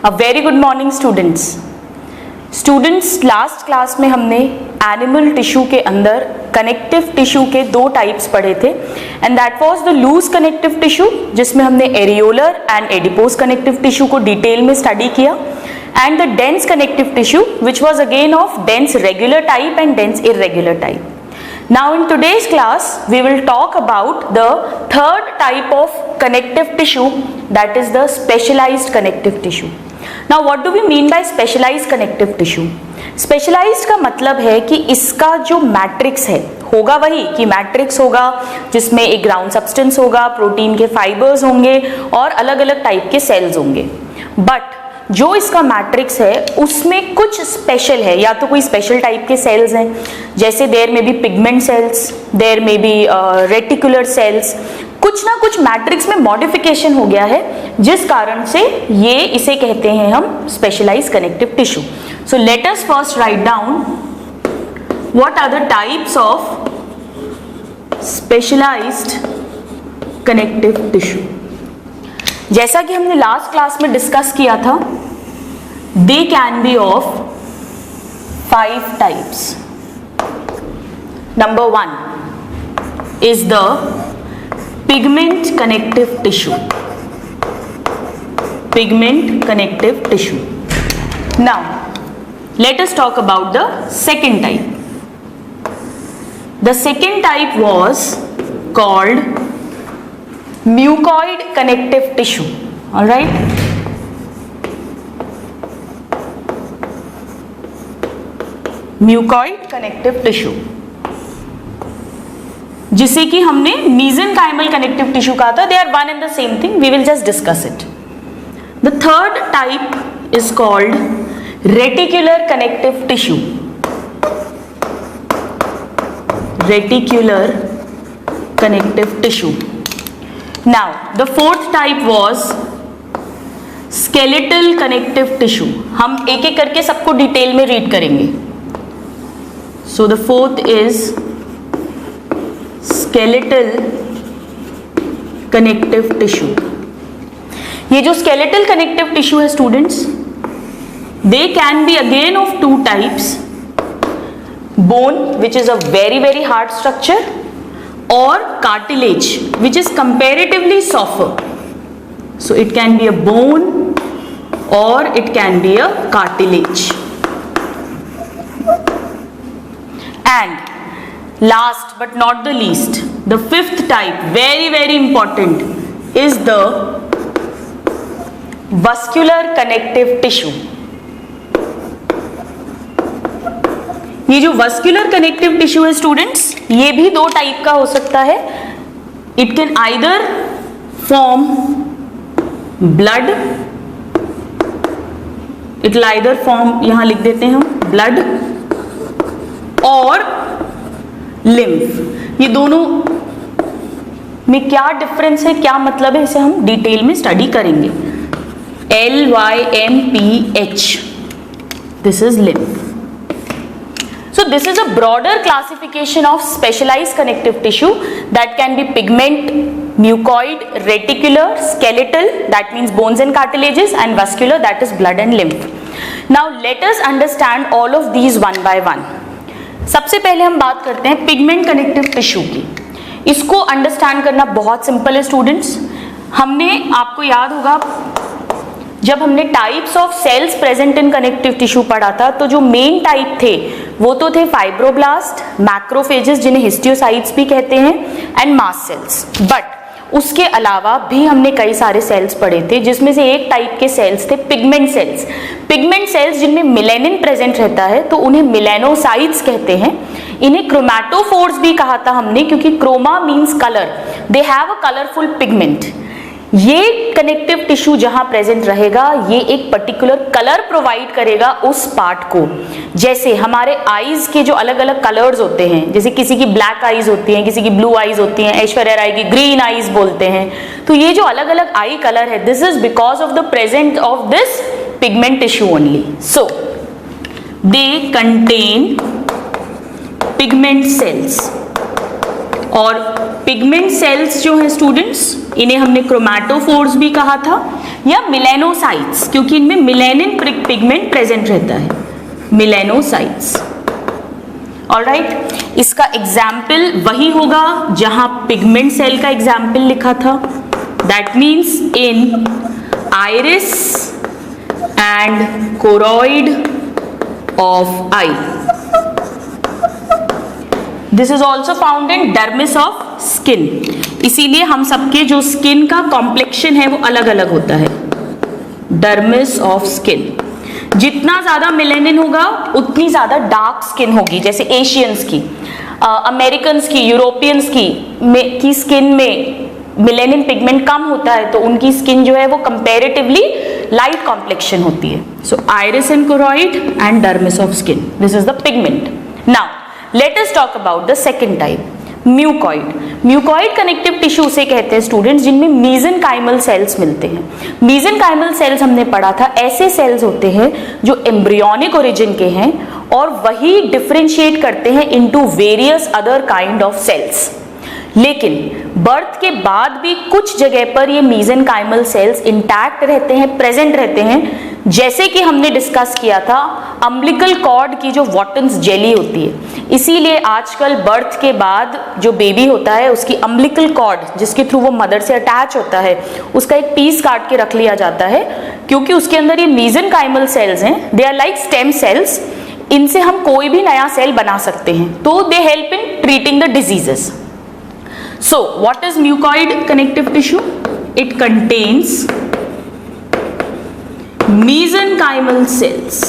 A very good morning students. Last class में हमने animal tissue के अंदर कनेक्टिव टिश्यू के दो टाइप्स पढ़े थे and that was the loose connective tissue जिसमें हमने areolar and adipose connective tissue को डिटेल में स्टडी किया and the dense connective tissue which was again of dense regular type and dense irregular type. Now in today's class we will talk about the third type of connective tissue, that is the specialized connective tissue. Now what do we mean by specialized connective tissue? Specialized का मतलब है कि इसका जो matrix है होगा वही कि मैट्रिक्स होगा जिसमें एक ग्राउंड सब्सटेंस होगा, प्रोटीन के फाइबर्स होंगे और अलग अलग टाइप के सेल्स होंगे, बट जो इसका मैट्रिक्स है उसमें कुछ स्पेशल है. या तो कोई स्पेशल टाइप के सेल्स हैं, जैसे देयर में बी पिगमेंट सेल्स, देयर में बी रेटिकुलर सेल्स, कुछ ना कुछ मैट्रिक्स में मॉडिफिकेशन हो गया है जिस कारण से ये इसे कहते हैं हम specialised connective tissue. So let us first write down what are the types of specialised connective tissue. जैसा कि हमने लास्ट क्लास में डिस्कस किया था, they can be of 5 types. Number 1 is the pigment connective tissue. Pigment connective tissue. Now let us talk about the second type. The second type was called mucoid connective tissue. All right, mucoid connective tissue जिसे कि हमने mesenchymal connective tissue कहा था. They are one and the same thing. We will just discuss it. The third type is called reticular connective tissue. Reticular connective tissue. Now the fourth type was skeletal connective tissue. हम एक एक करके सबको detail में read करेंगे. So the fourth is skeletal connective tissue. ये जो skeletal connective tissue है students, they can be again of 2 types. Bone, which is a very hard structure, or cartilage, which is comparatively softer. So it can be a bone or it can be a cartilage. And last but not the least, the fifth type, very important, is the vascular connective tissue. ये जो vascular connective tissue है students, ये भी 2 type का हो सकता है. It can either form blood, it will either form, यहां लिख देते हैं हम ब्लड, और लिम्फ. ये दोनों में क्या डिफरेंस है, क्या मतलब है, इसे हम डिटेल में स्टडी करेंगे. LYMPH, this is lymph. So this is a broader classification of specialized connective tissue that can be pigment, mucoid, reticular, skeletal, that means bones and cartilages, and vascular, that is blood and lymph. Now let us understand all of these one by one. सबसे पहले हम बात करते हैं pigment connective tissue की. इसको understand करना बहुत सिंपल है स्टूडेंट्स. हमने, आपको याद होगा जब हमने types of cells present in connective tissue पढ़ा था, तो जो मेन टाइप थे वो तो थे फाइब्रोब्लास्ट, मैक्रोफेजेस जिन्हें हिस्टियोसाइट्स भी कहते हैं, एंड मास्ट सेल्स. बट उसके अलावा भी हमने कई सारे सेल्स पढ़े थे, जिसमें से एक टाइप के सेल्स थे पिगमेंट सेल्स. पिगमेंट सेल्स जिनमें मिलेनिन प्रेजेंट रहता है तो उन्हें मिलेनोसाइट्स कहते हैं. इन्हें क्रोमैटोफोर्स भी कहा था हमने, क्योंकि chroma means colour, they have a colourful pigment. ये कनेक्टिव टिश्यू जहां प्रेजेंट रहेगा, ये एक पर्टिकुलर कलर प्रोवाइड करेगा उस पार्ट को. जैसे हमारे आईज के जो अलग अलग कलर्स होते हैं, जैसे किसी की ब्लैक आईज होती हैं, किसी की ब्लू आईज होती हैं, ऐश्वर्या राय की ग्रीन आईज बोलते हैं. तो ये जो अलग अलग आई कलर है, this is because of the present of this pigment tissue only. So they contain pigment cells, और पिगमेंट सेल्स जो है स्टूडेंट्स इन्हें हमने क्रोमैटोफोर्स भी कहा था, या मिलेनोसाइट्स, क्योंकि इनमें मिलेनिन पिगमेंट प्रेजेंट रहता है, मिलेनोसाइट्स। ऑलराइट, इसका एग्जाम्पल वही होगा जहां पिगमेंट सेल का एग्जाम्पल लिखा था, that means in iris and choroid of I. This is also found in dermis of skin, इसीलिए हम सबके जो स्किन का कॉम्प्लेक्शन है वो अलग अलग होता है, डर्मिस ऑफ स्किन। जितना ज्यादा मेलेनिन होगा उतनी ज्यादा डार्क स्किन होगी, जैसे एशियंस की, अमेरिकन्स की, यूरोपियंस की स्किन में मेलेनिन पिगमेंट कम होता है, तो उनकी स्किन जो है वो कंपैरेटिवली लाइट कॉम्प्लेक्शन होती है। So iris and choroid and dermis of skin, this is the pigment. Now let us talk about the second type, mucoid. Mucoid connective tissue उसे कहते हैं स्टूडेंट्स जिनमें मीजेनकाइमल सेल्स मिलते हैं। मीजेनकाइमल सेल्स हमने पढ़ा था, ऐसे सेल्स होते हैं जो एम्ब्रियोनिक ओरिजिन के हैं और वही डिफरेंशिएट करते हैं into various other kind of cells. लेकिन बर्थ के बाद भी कुछ जगह पर ये मीजेनकाइमल सेल्स इंटैक्ट रहते हैं, प्रेजेंट रहते हैं, जैसे कि हमने डिस्कस किया था अम्बिलिकल कॉर्ड की जो वॉटन्स जेली होती है। इसीलिए आजकल बर्थ के बाद जो बेबी होता है उसकी अम्बिलिकल कॉर्ड जिसके थ्रू वो मदर से अटैच होता है, उसका एक पीस काट के रख लिया जाता है, क्योंकि उसके अंदर ये मीजेनकाइमल सेल्स हैं, they are like stem cells, इनसे हम कोई भी नया सेल बना सकते हैं, तो they help in treating the diseases. So, what is mucoid connective tissue? It contains mesenchymal cells.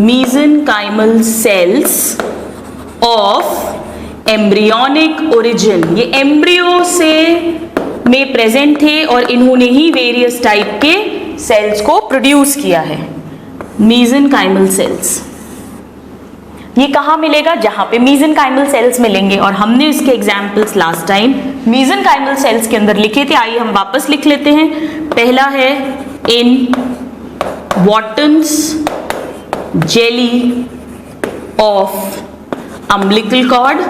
Mesenchymal cells of embryonic origin. ये एम्ब्रियो से में प्रेजेंट थे और इन्होंने ही वेरियस टाइप के सेल्स को प्रोड्यूस किया है, mesenchymal cells। ये कहाँ मिलेगा? जहां पे मीजेनकाइमल सेल्स मिलेंगे, और हमने इसके एग्जाम्पल्स लास्ट टाइम मीजेनकाइमल सेल्स के अंदर लिखे थे। आइए हम वापस लिख लेते हैं। पहला है in Wharton's jelly of umbilical cord,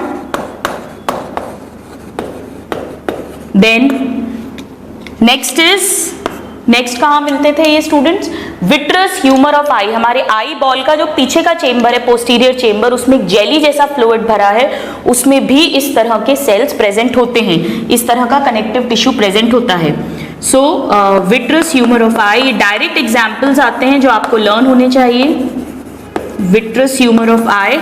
then next कहाँ मिलते थे ये students? Vitreous humour of eye, हमारे आई बॉल का जो पीछे का चेंबर है, पोस्टीरियर चेंबर, उसमें एक जेली जैसा फ्लूइड भरा है, उसमें भी इस तरह के सेल्स प्रेजेंट होते हैं, इस तरह का कनेक्टिव टिश्यू प्रेजेंट होता है। So vitreous humour of eye, direct examples आते हैं जो आपको लर्न होने चाहिए, विट्रस ह्यूमर ऑफ आई।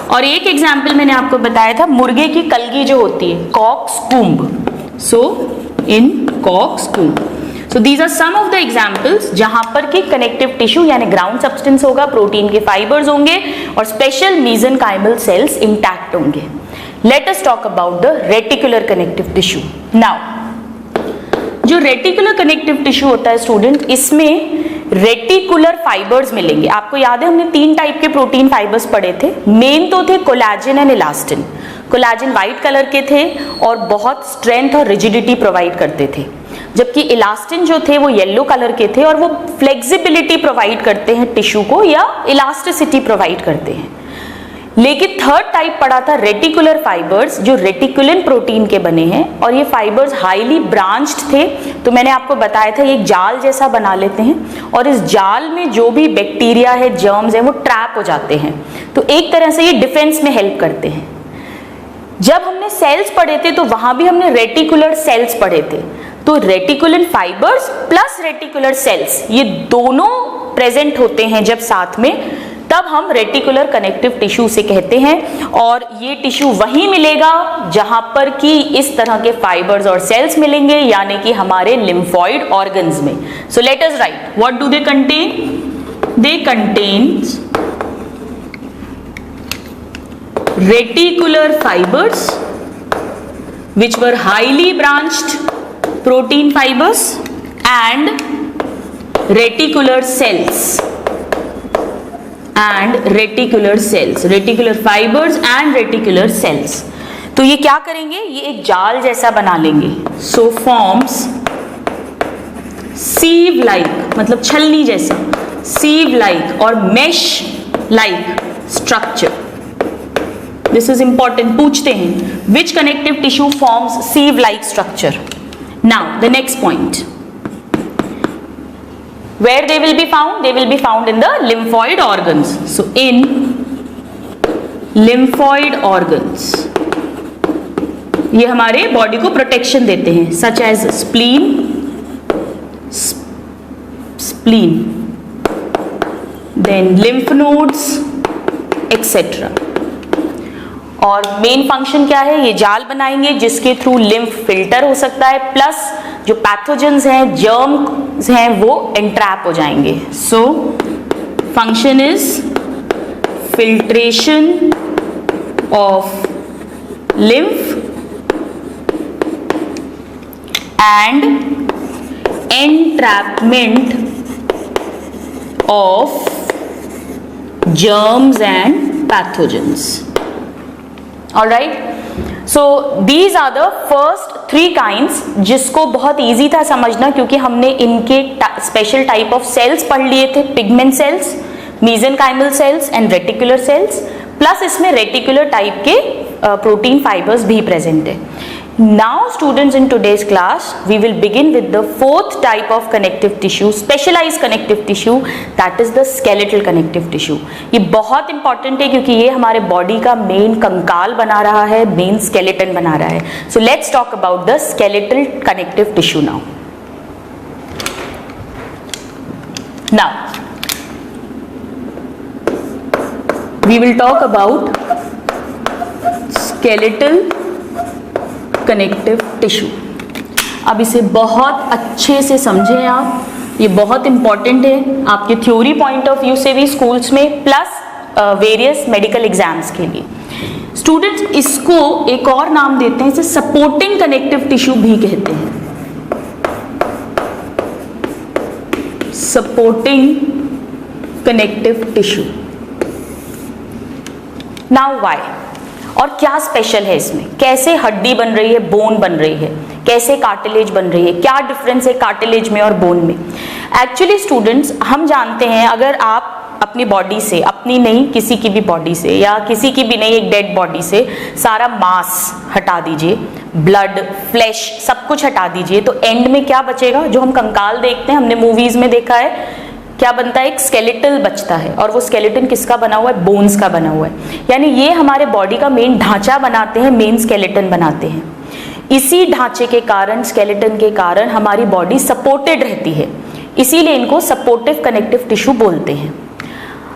और एक एग्जाम्पल मैंने आपको बताया था, मुर्गे की कलगी जो होती है, cock's comb, so in cock's comb. So these are some of the examples जहां पर कि कनेक्टिव टिश्यू यानी ग्राउंड सब्सटेंस होगा, प्रोटीन के फाइबर्स होंगे और स्पेशल मीजेनकाइमल सेल्स इंटैक्ट होंगे। Let us talk about the reticular connective tissue. Now, जो रेटिकुलर कनेक्टिव टिश्यू होता है स्टूडेंट, इसमें रेटिकुलर फाइबर्स मिलेंगे। आपको याद है हमने 3 टाइप के प्रोटीन फाइबर्स पढ़े थे, मेन तो थे collagen and elastin. Collagen white colour के थे और बहुत स्ट्रेंथ और रिजिडिटी प्रोवाइड करते थे, जबकि इलास्टिन जो थे वो येलो कलर के थे और वो फ्लेक्सिबिलिटी प्रोवाइड करते हैं टिश्यू को, या इलास्टिसिटी प्रोवाइड करते हैं। लेकिन थर्ड टाइप पड़ा था रेटिकुलर फाइबर्स, जो रेटिकुलिन प्रोटीन के बने हैं, और ये फाइबर्स हाईली ब्रांच्ड थे। तो मैंने आपको बताया था ये एक जाल जैसा बना लेते हैं और इस जाल में जो भी बैक्टीरिया है, जर्म्स है, वो ट्रैप हो जाते हैं। तो एक तरह से ये डिफेंस में हेल्प करते हैं। जब हमने सेल्स पढ़े थे तो वहां भी हमने रेटिकुलर सेल्स पढ़े थे। तो reticulin fibres plus reticular cells, ये दोनों प्रेजेंट होते हैं जब साथ में, तब हम रेटिकुलर कनेक्टिव टिश्यू से कहते हैं। और ये टिश्यू वहीं मिलेगा जहां पर कि इस तरह के फाइबर्स और सेल्स मिलेंगे, यानी कि हमारे लिम्फॉइड ऑर्गन्स में। सो let us right, what do they contain? They contains reticular fibers which were highly branched protein fibers and reticular cells reticular fibers and reticular cells। तो ये क्या करेंगे? ये एक जाल जैसा बना लेंगे। so forms sieve like, मतलब छलनी जैसा, sieve like और mesh like structure। This is important, पूछते हैं which connective tissue forms sieve like structure. Now the next point, where they will be found? They will be found in the lymphoid organs. So in lymphoid organs, ये हमारे body को protection देते हैं, such as spleen, then lymph nodes, etc. और main function क्या है? ये जाल बनाएंगे जिसके थ्रू लिम्फ फिल्टर हो सकता है, प्लस जो पैथोजेंस हैं, जर्म्स हैं, वो एंट्रैप हो जाएंगे. So function is filtration of lymph and entrapment of germs and pathogens. All right, so these are the first 3 kinds जिसको बहुत easy था समझना क्योंकि हमने इनके स्पेशल टाइप ऑफ सेल्स पढ़ लिए थे, pigment cells, mesenchymal cells and reticular cells, plus इसमें रेटिकुलर टाइप के प्रोटीन फाइबर्स भी प्रेजेंट है. Now students, in today's class we will begin with the 4th type of connective tissue, specialized connective tissue, that is the skeletal connective tissue. ये बहुत important है क्योंकि ये हमारे बॉडी का मेन कंकाल बना रहा है, मेन skeleton बना रहा है. So let's talk about the skeletal connective tissue now. Now we will talk about skeletal connective tissue. अब इसे बहुत अच्छे से समझें आप, ये बहुत इंपॉर्टेंट है आपके थ्योरी पॉइंट ऑफ व्यू से भी स्कूल्स में, प्लस वेरियस मेडिकल एग्जाम्स के लिए. स्टूडेंट्स इसको एक और नाम देते हैं, इसे सपोर्टिंग कनेक्टिव टिश्यू भी कहते हैं. Supporting connective tissue. Now why, और क्या स्पेशल है इसमें? कैसे हड्डी बन रही है, बोन बन रही है, कैसे कार्टिलेज बन रही है, क्या डिफरेंस है कार्टिलेज में और बोन में? एक्चुअली स्टूडेंट्स हम जानते हैं, अगर आप अपनी बॉडी से, अपनी नहीं किसी की भी बॉडी से, या किसी की भी नहीं एक डेड बॉडी से सारा मांस हटा दीजिए, ब्लड, फ्लैश, सब कुछ हटा दीजिए, तो एंड में क्या बचेगा? जो हम कंकाल देखते हैं, हमने मूवीज में देखा है, क्या बनता है? एक स्केलेटल बचता है, और वो स्केलेटन किसका बना हुआ है? बोन्स का बना हुआ है. यानी ये हमारे बॉडी का मेन ढांचा बनाते हैं, मेन स्केलेटन बनाते हैं. इसी ढांचे के कारण, स्केलेटन के कारण हमारी बॉडी सपोर्टेड रहती है, इसीलिए इनको सपोर्टिव कनेक्टिव टिश्यू बोलते हैं.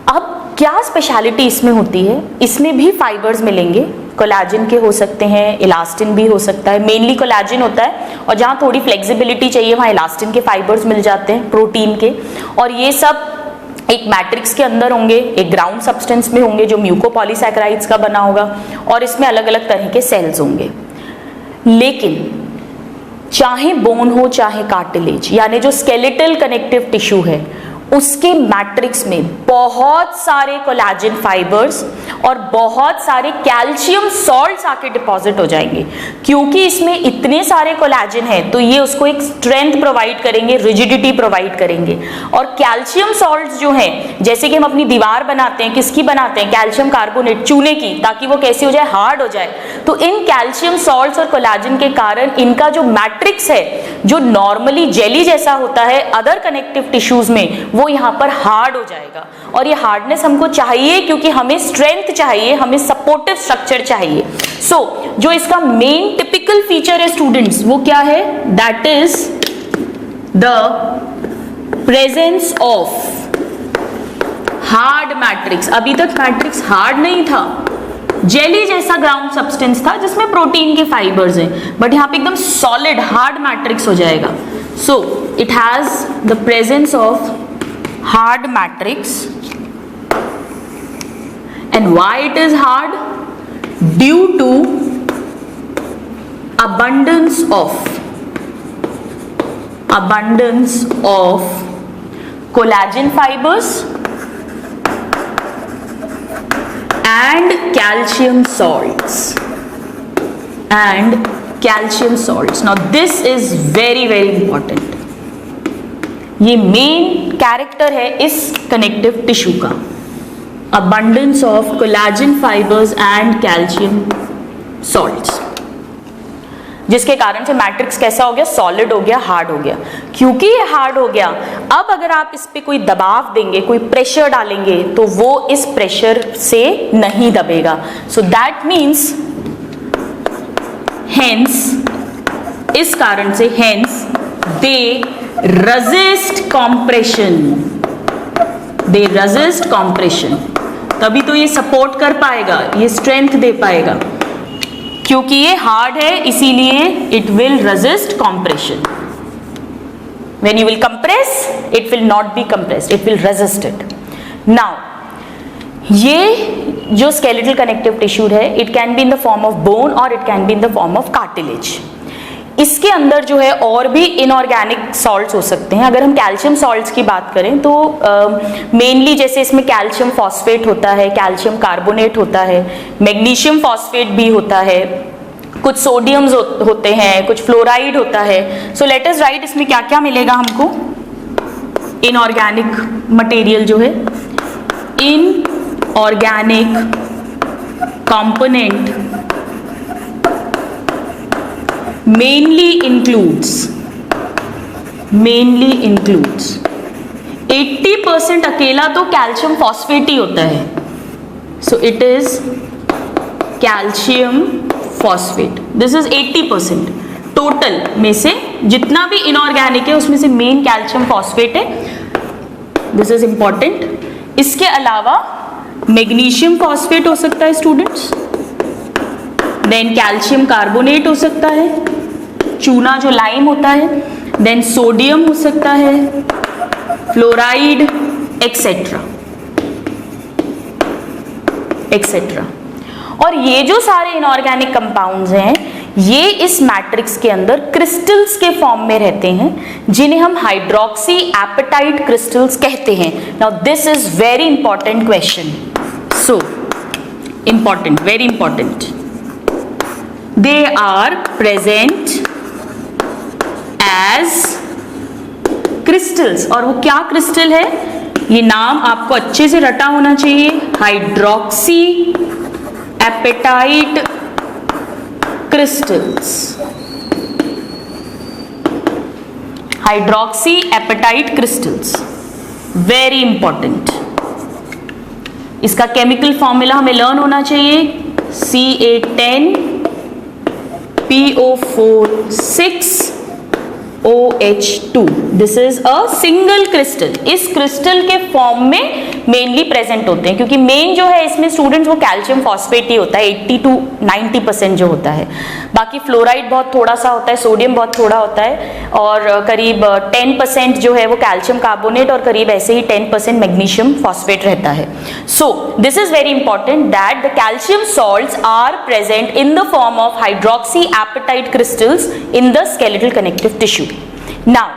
अब क्या स्पेशलिटी इसमें होती है? इसमें भी फाइबर्स मिलेंगे, कोलेजन के हो सकते हैं, इलास्टिन भी हो सकता है, मेनली कोलेजन होता है, और जहाँ थोड़ी फ्लेक्सिबिलिटी चाहिए वहाँ इलास्टिन के फाइबर्स मिल जाते हैं, प्रोटीन के. और ये सब एक मैट्रिक्स के अंदर होंगे, एक ग्राउंड सब्सटेंस में होंगे जो म्यूकोपॉलीसैकेराइड्स का बना होगा, और इसमें अलग अलग तरह के सेल्स होंगे. लेकिन चाहे बोन हो चाहे कार्टिलेज, यानी जो स्केलेटल कनेक्टिव टिश्यू है, उसके मैट्रिक्स में बहुत सारे कोलेजन फाइबर्स और बहुत सारे कैल्शियम सॉल्ट्स आके डिपॉजिट हो जाएंगे. क्योंकि इसमें इतने सारे कोलेजन है तो ये उसको एक स्ट्रेंथ प्रोवाइड करेंगे, रिजिडिटी प्रोवाइड करेंगे. और कैल्शियम सॉल्ट्स जो हैं, जैसे कि हम अपनी दीवार बनाते हैं, किसकी बनाते हैं? कैल्शियम कार्बोनेट, चूने की, ताकि वो कैसी हो जाए? हार्ड हो जाए. तो इन कैल्शियम सॉल्ट्स और कोलेजन के कारण इनका जो मैट्रिक्स है, जो नॉर्मली जेली जैसा होता है अदर कनेक्टिव टिश्यूज में, वो यहाँ पर हार्ड हो जाएगा. और ये हार्डनेस हमको चाहिए क्योंकि हमें स्ट्रेंथ चाहिए, हमें सपोर्टिव स्ट्रक्चर चाहिए. सो जो इसका मेन टिपिकल फीचर है स्टूडेंट्स, वो क्या है? That is the presence of hard matrix. अभी तक मैट्रिक्स हार्ड नहीं था, जेली जैसा ग्राउंड सब्सटेंस था जिसमें प्रोटीन के फाइबर्स हैं, बट यहाँ पे एकदम सॉलिड हार्ड मैट्रिक्स हो जाएगा. So it has the presence of hard matrix. And why it is hard? Due to abundance of collagen fibers and calcium salts. Now this is very important. ये main character है इस connective tissue का. abundance of collagen fibers and calcium salts, जिसके कारण से matrix कैसा हो गया, सॉलिड हो गया, हार्ड हो गया। क्योंकि ये हार्ड हो गया, अब अगर आप इस पे कोई दबाव देंगे, कोई प्रेशर डालेंगे, तो वो इस प्रेशर से नहीं दबेगा। सो दैट मीन्स हेंस, इस कारण से hence they resist compression, they resist compression, तभी तो ये सपोर्ट कर पाएगा, ये स्ट्रेंथ दे पाएगा। क्योंकि ये हार्ड है इसीलिए it will resist compression. When you will compress it will not be compressed, it will resist it. Now ये जो स्केलेटल कनेक्टिव टिश्यू है, it can be in the form of bone और it can be in the form of cartilage. इसके अंदर जो है और भी इनऑर्गेनिक सॉल्ट्स हो सकते हैं। अगर हम कैल्शियम सॉल्ट्स की बात करें तो मेनली जैसे इसमें कैल्शियम फॉस्फेट होता है, कैल्शियम कार्बोनेट होता है, मैग्नीशियम फॉस्फेट भी होता है, कुछ सोडियम्स होते हैं, कुछ फ्लोराइड होता है। सो लेट अस राइट इसमें क्या क्या मिलेगा हमको, इनऑर्गेनिक मटेरियल जो है, इनऑर्गेनिक कंपोनेंट mainly includes 80% अकेला तो कैल्शियम फॉस्फेट ही होता है। सो it is calcium phosphate, this is 80%। Total में से जितना भी इनऑर्गेनिक है उसमें से मेन कैल्शियम फॉस्फेट है, दिस इज इंपॉर्टेंट। इसके अलावा मैग्नीशियम फॉस्फेट हो सकता है स्टूडेंट्स, देन कैल्शियम कार्बोनेट हो सकता है, चूना जो लाइम होता है, देन सोडियम हो सकता है, फ्लोराइड एक्सेट्रा एक्सेट्रा। और ये जो सारे इनऑर्गेनिक कंपाउंड्स हैं ये इस मैट्रिक्स के अंदर क्रिस्टल्स के फॉर्म में रहते हैं, जिन्हें हम हाइड्रोक्सी एपेटाइट क्रिस्टल्स कहते हैं। Now this is very important question, so important, very important. They are present as crystals, और वो क्या क्रिस्टल है, ये नाम आपको अच्छे से रटा होना चाहिए, hydroxy apatite crystals, hydroxy apatite crystals, very important. इसका केमिकल फॉर्मूला हमें लर्न होना चाहिए, Ca10 PO4 6OH2, this is a single crystal. इस क्रिस्टल के फॉर्म में मेनली प्रेजेंट होते हैं, क्योंकि मेन जो है इसमें स्टूडेंट्स वो कैल्शियम फॉस्फेट ही होता है, 80 to 90% जो होता है। बाकी फ्लोराइड बहुत थोड़ा सा होता है, सोडियम बहुत थोड़ा होता है, और करीब 10% जो है वो कैल्शियम कार्बोनेट, और करीब ऐसे ही 10% मैग्नीशियम फॉस्फेट रहता है। So this is very important that the calcium salts are present in the form of hydroxy apatite crystals in the skeletal connective tissue. Now,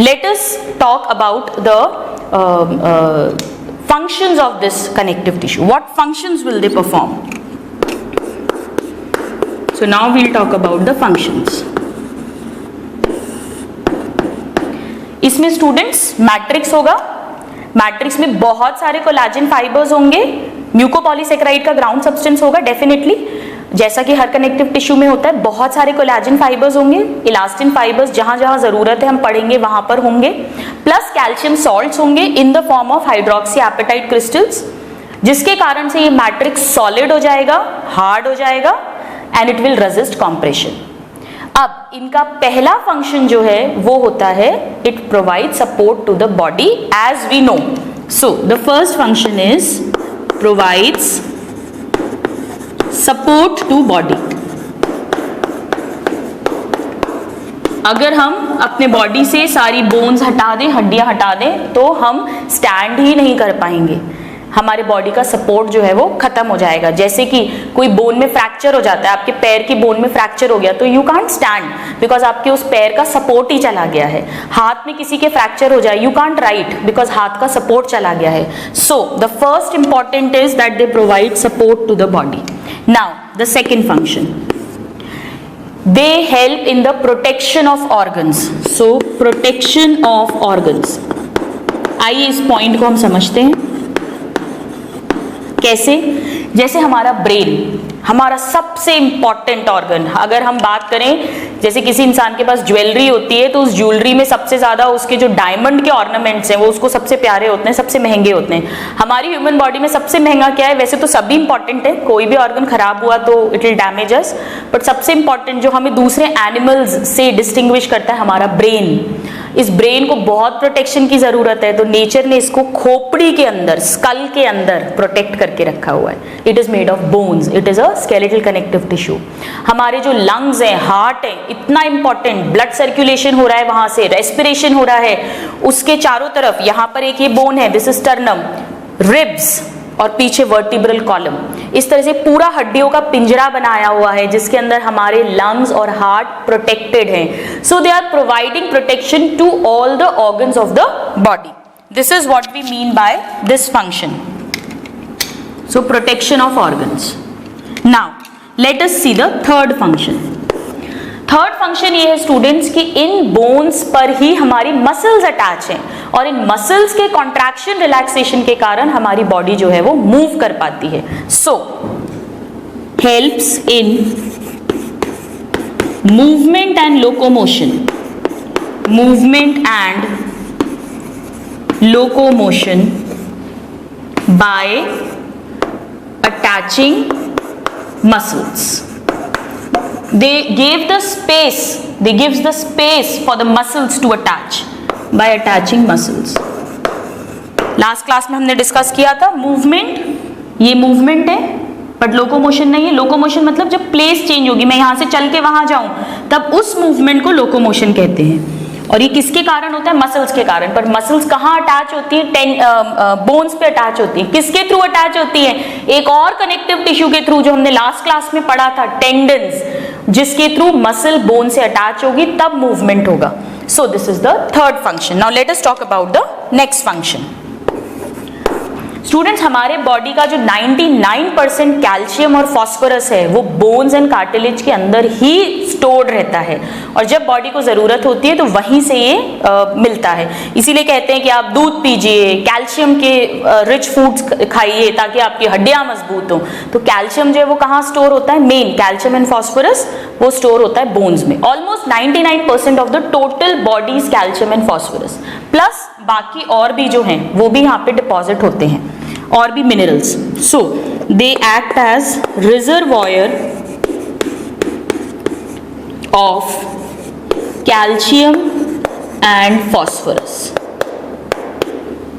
let us talk about the functions of this connective tissue. What functions will they perform? So now we'll talk about the functions. इसमें students matrix होगा, matrix में बहुत सारे collagen fibres होंगे, mucopolysaccharide का ground substance होगा definitely, जैसा कि हर कनेक्टिव टिश्यू में होता है। बहुत सारे कोलाजन फाइबर्स होंगे, इलास्टिन फाइबर्स जहां जहां जरूरत है हम पढ़ेंगे वहां पर होंगे, प्लस कैल्शियम सॉल्ट्स होंगे in the form of hydroxy apatite crystals, जिसके कारण से ये मैट्रिक्स सॉलिड हो जाएगा, हार्ड हो जाएगा, and it will resist compression. अब इनका पहला फंक्शन जो है वो होता है, it provide support to the body as we know. So the first function is provides support to body. अगर हम अपने बॉडी से सारी बोन्स हटा दें, हड्डियां हटा दें, तो हम स्टैंड ही नहीं कर पाएंगे, हमारे बॉडी का सपोर्ट जो है वो खत्म हो जाएगा। जैसे कि कोई बोन में फ्रैक्चर हो जाता है, आपके पैर की बोन में फ्रैक्चर हो गया तो यू कांट स्टैंड बिकॉज आपके उस पैर का सपोर्ट ही चला गया है। हाथ में किसी के फ्रैक्चर हो जाए, यू कांट राइट बिकॉज हाथ का सपोर्ट चला गया है। So the first important is that they provide support to the body. Now the second function, they help in the protection of organs. So protection of organs, आइए इस point को हम समझते हैं। कैसे? जैसे हमारा ब्रेन, हमारा सबसे इंपॉर्टेंट ऑर्गन, अगर हम बात करें जैसे किसी इंसान के पास ज्वेलरी होती है तो उस ज्वेलरी में सबसे ज्यादा उसके जो डायमंड के ऑर्नामेंट्स हैं वो उसको सबसे प्यारे होते हैं, सबसे महंगे होते हैं। हमारी ह्यूमन बॉडी में सबसे महंगा क्या है? वैसे तो सभी इंपॉर्टेंट है, कोई भी ऑर्गन खराब हुआ तो it will damage us, but सबसे इंपॉर्टेंट जो हमें दूसरे एनिमल्स से डिस्टिंग्विश करता है, हमारा ब्रेन। इस ब्रेन को बहुत प्रोटेक्शन की जरूरत है, तो नेचर ने इसको खोपड़ी के अंदर, स्कल के अंदर प्रोटेक्ट करके रखा हुआ है। It is made of bones, it is a skeletal connective tissue. हमारे जो लंग्स हैं, हार्ट है, इतना इंपॉर्टेंट, ब्लड सर्कुलेशन हो रहा है वहां से, रेस्पिरेशन हो रहा है, उसके चारों तरफ यहां पर एक ये बोन है, दिस इज स्टर्नम, रिब्स और पीछे वर्टिब्रल कॉलम। इस तरह से पूरा हड्डियों का पिंजरा बनाया हुआ है जिसके अंदर हमारे लंग्स और हार्ट प्रोटेक्टेड हैं। So they are providing protection to all the organs of the body. This is what we mean by this function. So protection of organs. Now let us see the third function. Third function ये है students कि इन bones पर ही हमारी muscles attach हैं और इन muscles के contraction relaxation के कारण हमारी बॉडी जो है वो मूव कर पाती है। So helps in movement and locomotion, movement and locomotion by attaching muscles. They gives the space for the muscles to attach by attaching muscles. Last class में हमने डिस्कस किया था मूवमेंट, ये मूवमेंट है बट लोकोमोशन नहीं है। Locomotion मतलब जब प्लेस चेंज होगी, मैं यहां से चल के वहां जाऊं, तब उस मूवमेंट को लोकोमोशन कहते हैं। और ये किसके कारण होता है? मसल्स के कारण। पर मसल्स कहाँ अटैच होती है? बोन्स पे अटैच होती है। किसके थ्रू अटैच होती है? एक और कनेक्टिव टिश्यू के थ्रू जो हमने लास्ट क्लास में पढ़ा था, टेंडन्स, जिसके थ्रू मसल बोन से अटैच होगी तब मूवमेंट होगा। सो this is the third function. Now let us talk about the next function. Students, हमारे बॉडी का जो 99% कैल्शियम और फास्फोरस है वो बोन्स एंड कार्टिलेज के अंदर ही स्टोर्ड रहता है और जब बॉडी को जरूरत होती है तो वहीं से ये मिलता है। इसीलिए कहते हैं कि आप दूध पीजिए, कैल्शियम के रिच फूड्स खाइए ताकि आपकी हड्डियां मजबूत हो। तो कैल्शियम जो है वो कहाँ स्टोर होता है? मेन कैल्शियम एंड फास्फोरस वो स्टोर होता है बोन्स में। Almost 99% of the total bodies calcium and phosphorus, plus बाकी और भी जो हैं वो भी यहाँ पे डिपॉजिट होते हैं, और भी minerals. So they act as reservoir of calcium and phosphorus.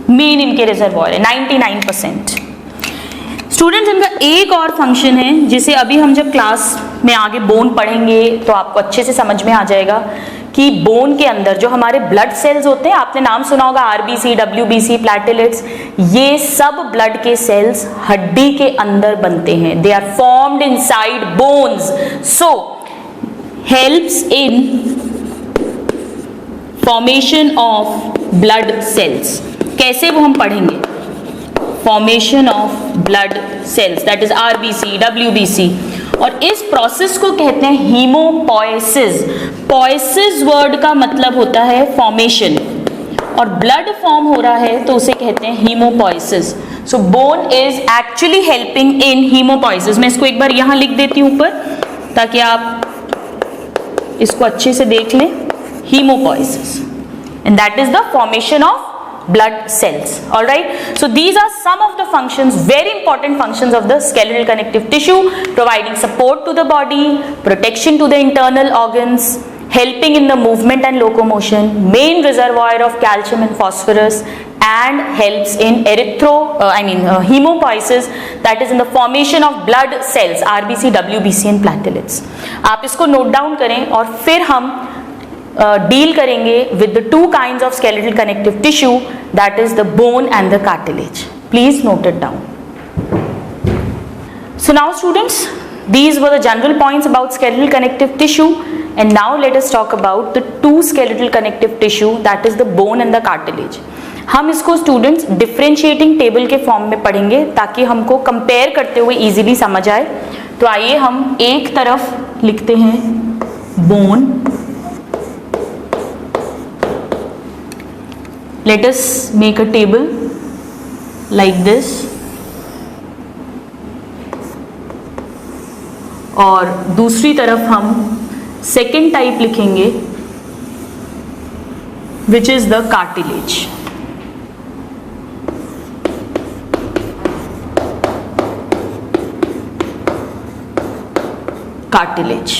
Main इनके रिजर्वॉयर है 99%। स्टूडेंट्स, इनका एक और फंक्शन है जिसे अभी हम जब क्लास में आगे बोन पढ़ेंगे तो आपको अच्छे से समझ में आ जाएगा कि बोन के अंदर जो हमारे ब्लड सेल्स होते हैं, आपने नाम सुना होगा आरबीसी, डब्ल्यूबीसी, प्लेटलेट्स, ये सब ब्लड के सेल्स हड्डी के अंदर बनते हैं। They are formed inside bones. So helps in formation of blood cells. कैसे वो हम पढ़ेंगे? Formation of blood cells, that is RBC, WBC, और इस प्रोसेस को कहते हैं हीमोपोएसिस। पोएसिस वर्ड का मतलब होता है फॉर्मेशन, और ब्लड फॉर्म हो रहा है तो उसे कहते हैं haemopoiesis. So bone is actually helping in haemopoiesis. मैं इसको एक बार यहां लिख देती हूं ऊपर ताकि आप इसको अच्छे से देख लें। Haemopoiesis, and that is the formation of blood cells. All right, so these are some of the functions, very important functions of the skeletal connective tissue, providing support to the body, protection to the internal organs, helping in the movement and locomotion, main reservoir of calcium and phosphorus, and helps in hemopoiesis, that is in the formation of blood cells, RBC, WBC and platelets. आप इसको note down करें और फिर हम deal करेंगे with the two kinds of skeletal connective tissue, that is the bone and the cartilage. Please note it down. So now students, these were the general points about skeletal connective tissue, and now let us talk about the two skeletal connective tissue, that is the bone and the cartilage. हम इसको students differentiating table के form में पढ़ेंगे ताकि हमको compare करते हुए easily समझ आए। तो आइए हम एक तरफ लिखते हैं bone, let us make a table like this, और दूसरी तरफ हम सेकेंड टाइप लिखेंगे विच is the cartilage. Cartilage.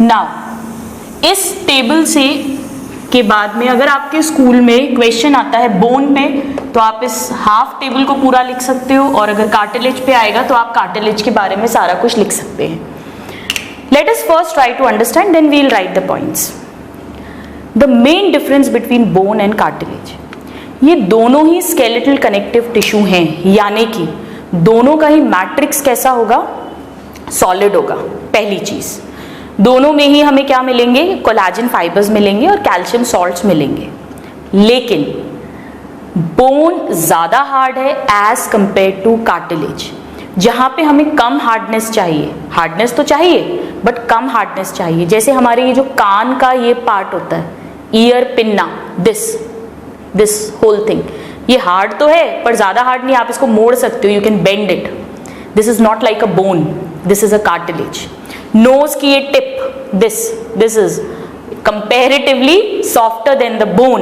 Now इस टेबल से के बाद में अगर आपके स्कूल में क्वेश्चन आता है बोन पे, तो आप इस हाफ टेबल को पूरा लिख सकते हो, और अगर कार्टिलेज पे आएगा तो आप कार्टिलेज के बारे में सारा कुछ लिख सकते हैं। Let us first try to understand, then we will write the points. The main difference between bone and cartilage, ये दोनों ही स्केलेटल कनेक्टिव टिश्यू हैं, यानी कि दोनों का ही मैट्रिक्स कैसा होगा, सॉलिड होगा। पहली चीज, दोनों में ही हमें क्या मिलेंगे, कोलेजन फाइबर्स मिलेंगे और कैल्शियम सॉल्ट्स मिलेंगे। लेकिन बोन ज्यादा हार्ड है एज कंपेयर टू कार्टिलेज, जहां पे हमें कम हार्डनेस चाहिए। हार्डनेस तो चाहिए बट कम हार्डनेस चाहिए। जैसे हमारे ये जो कान का ये पार्ट होता है, ear pinna, this whole thing, ये हार्ड तो है पर ज्यादा हार्ड नहीं, आप इसको मोड़ सकते हो, you can bend it. This is not like a bone, this is a cartilage. Nose की ये tip, this is comparatively softer than the bone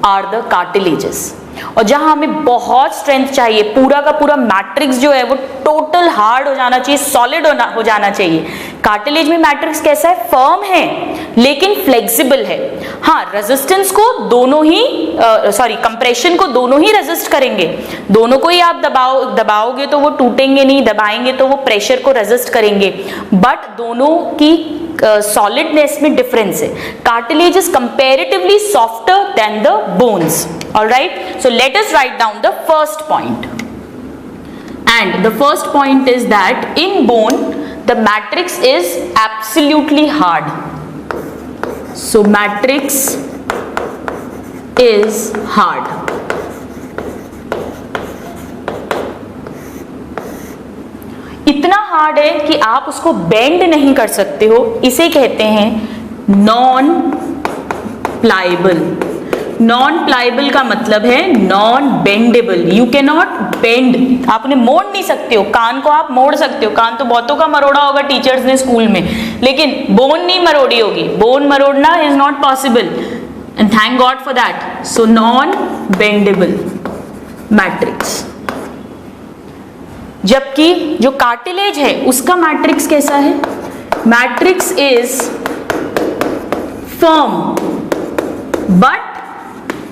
or the cartilages. और जहां हमें बहुत स्ट्रेंथ चाहिए, पूरा का पूरा मैट्रिक्स जो है वो टोटल हार्ड हो जाना चाहिए, सॉलिड हो जाना चाहिए। कार्टिलेज में मैट्रिक्स कैसा है, फर्म है लेकिन फ्लेक्सिबल है। हाँ, रेजिस्टेंस को दोनों ही कंप्रेशन को दोनों ही रेजिस्ट करेंगे, दोनों को ही आप दबाओगे तो वो टूटेंगे नहीं, दबाएंगे तो वो प्रेशर को रेजिस्ट करेंगे, बट दोनों की सॉलिडनेस में डिफरेंस है। Cartilage is comparatively softer than the bones. Alright, so let us write down the first point, and the first point is that in bone the matrix is absolutely hard. So matrix is hard. इतना hard है कि आप उसको bend नहीं कर सकते हो, इसे कहते हैं नॉन प्लाइबल। नॉन प्लाइबल का मतलब है non bendable, you can not bend, आप उन्हें मोड़ नहीं सकते हो। कान को आप मोड़ सकते हो, कान तो बहुतों का मरोड़ा होगा टीचर्स ने स्कूल में, लेकिन बोन नहीं मरोड़ी होगी, बोन मरोड़ना is not possible, and thank God for that. So non bendable matrix. जबकि जो कार्टिलेज है उसका मैट्रिक्स कैसा है, matrix is firm but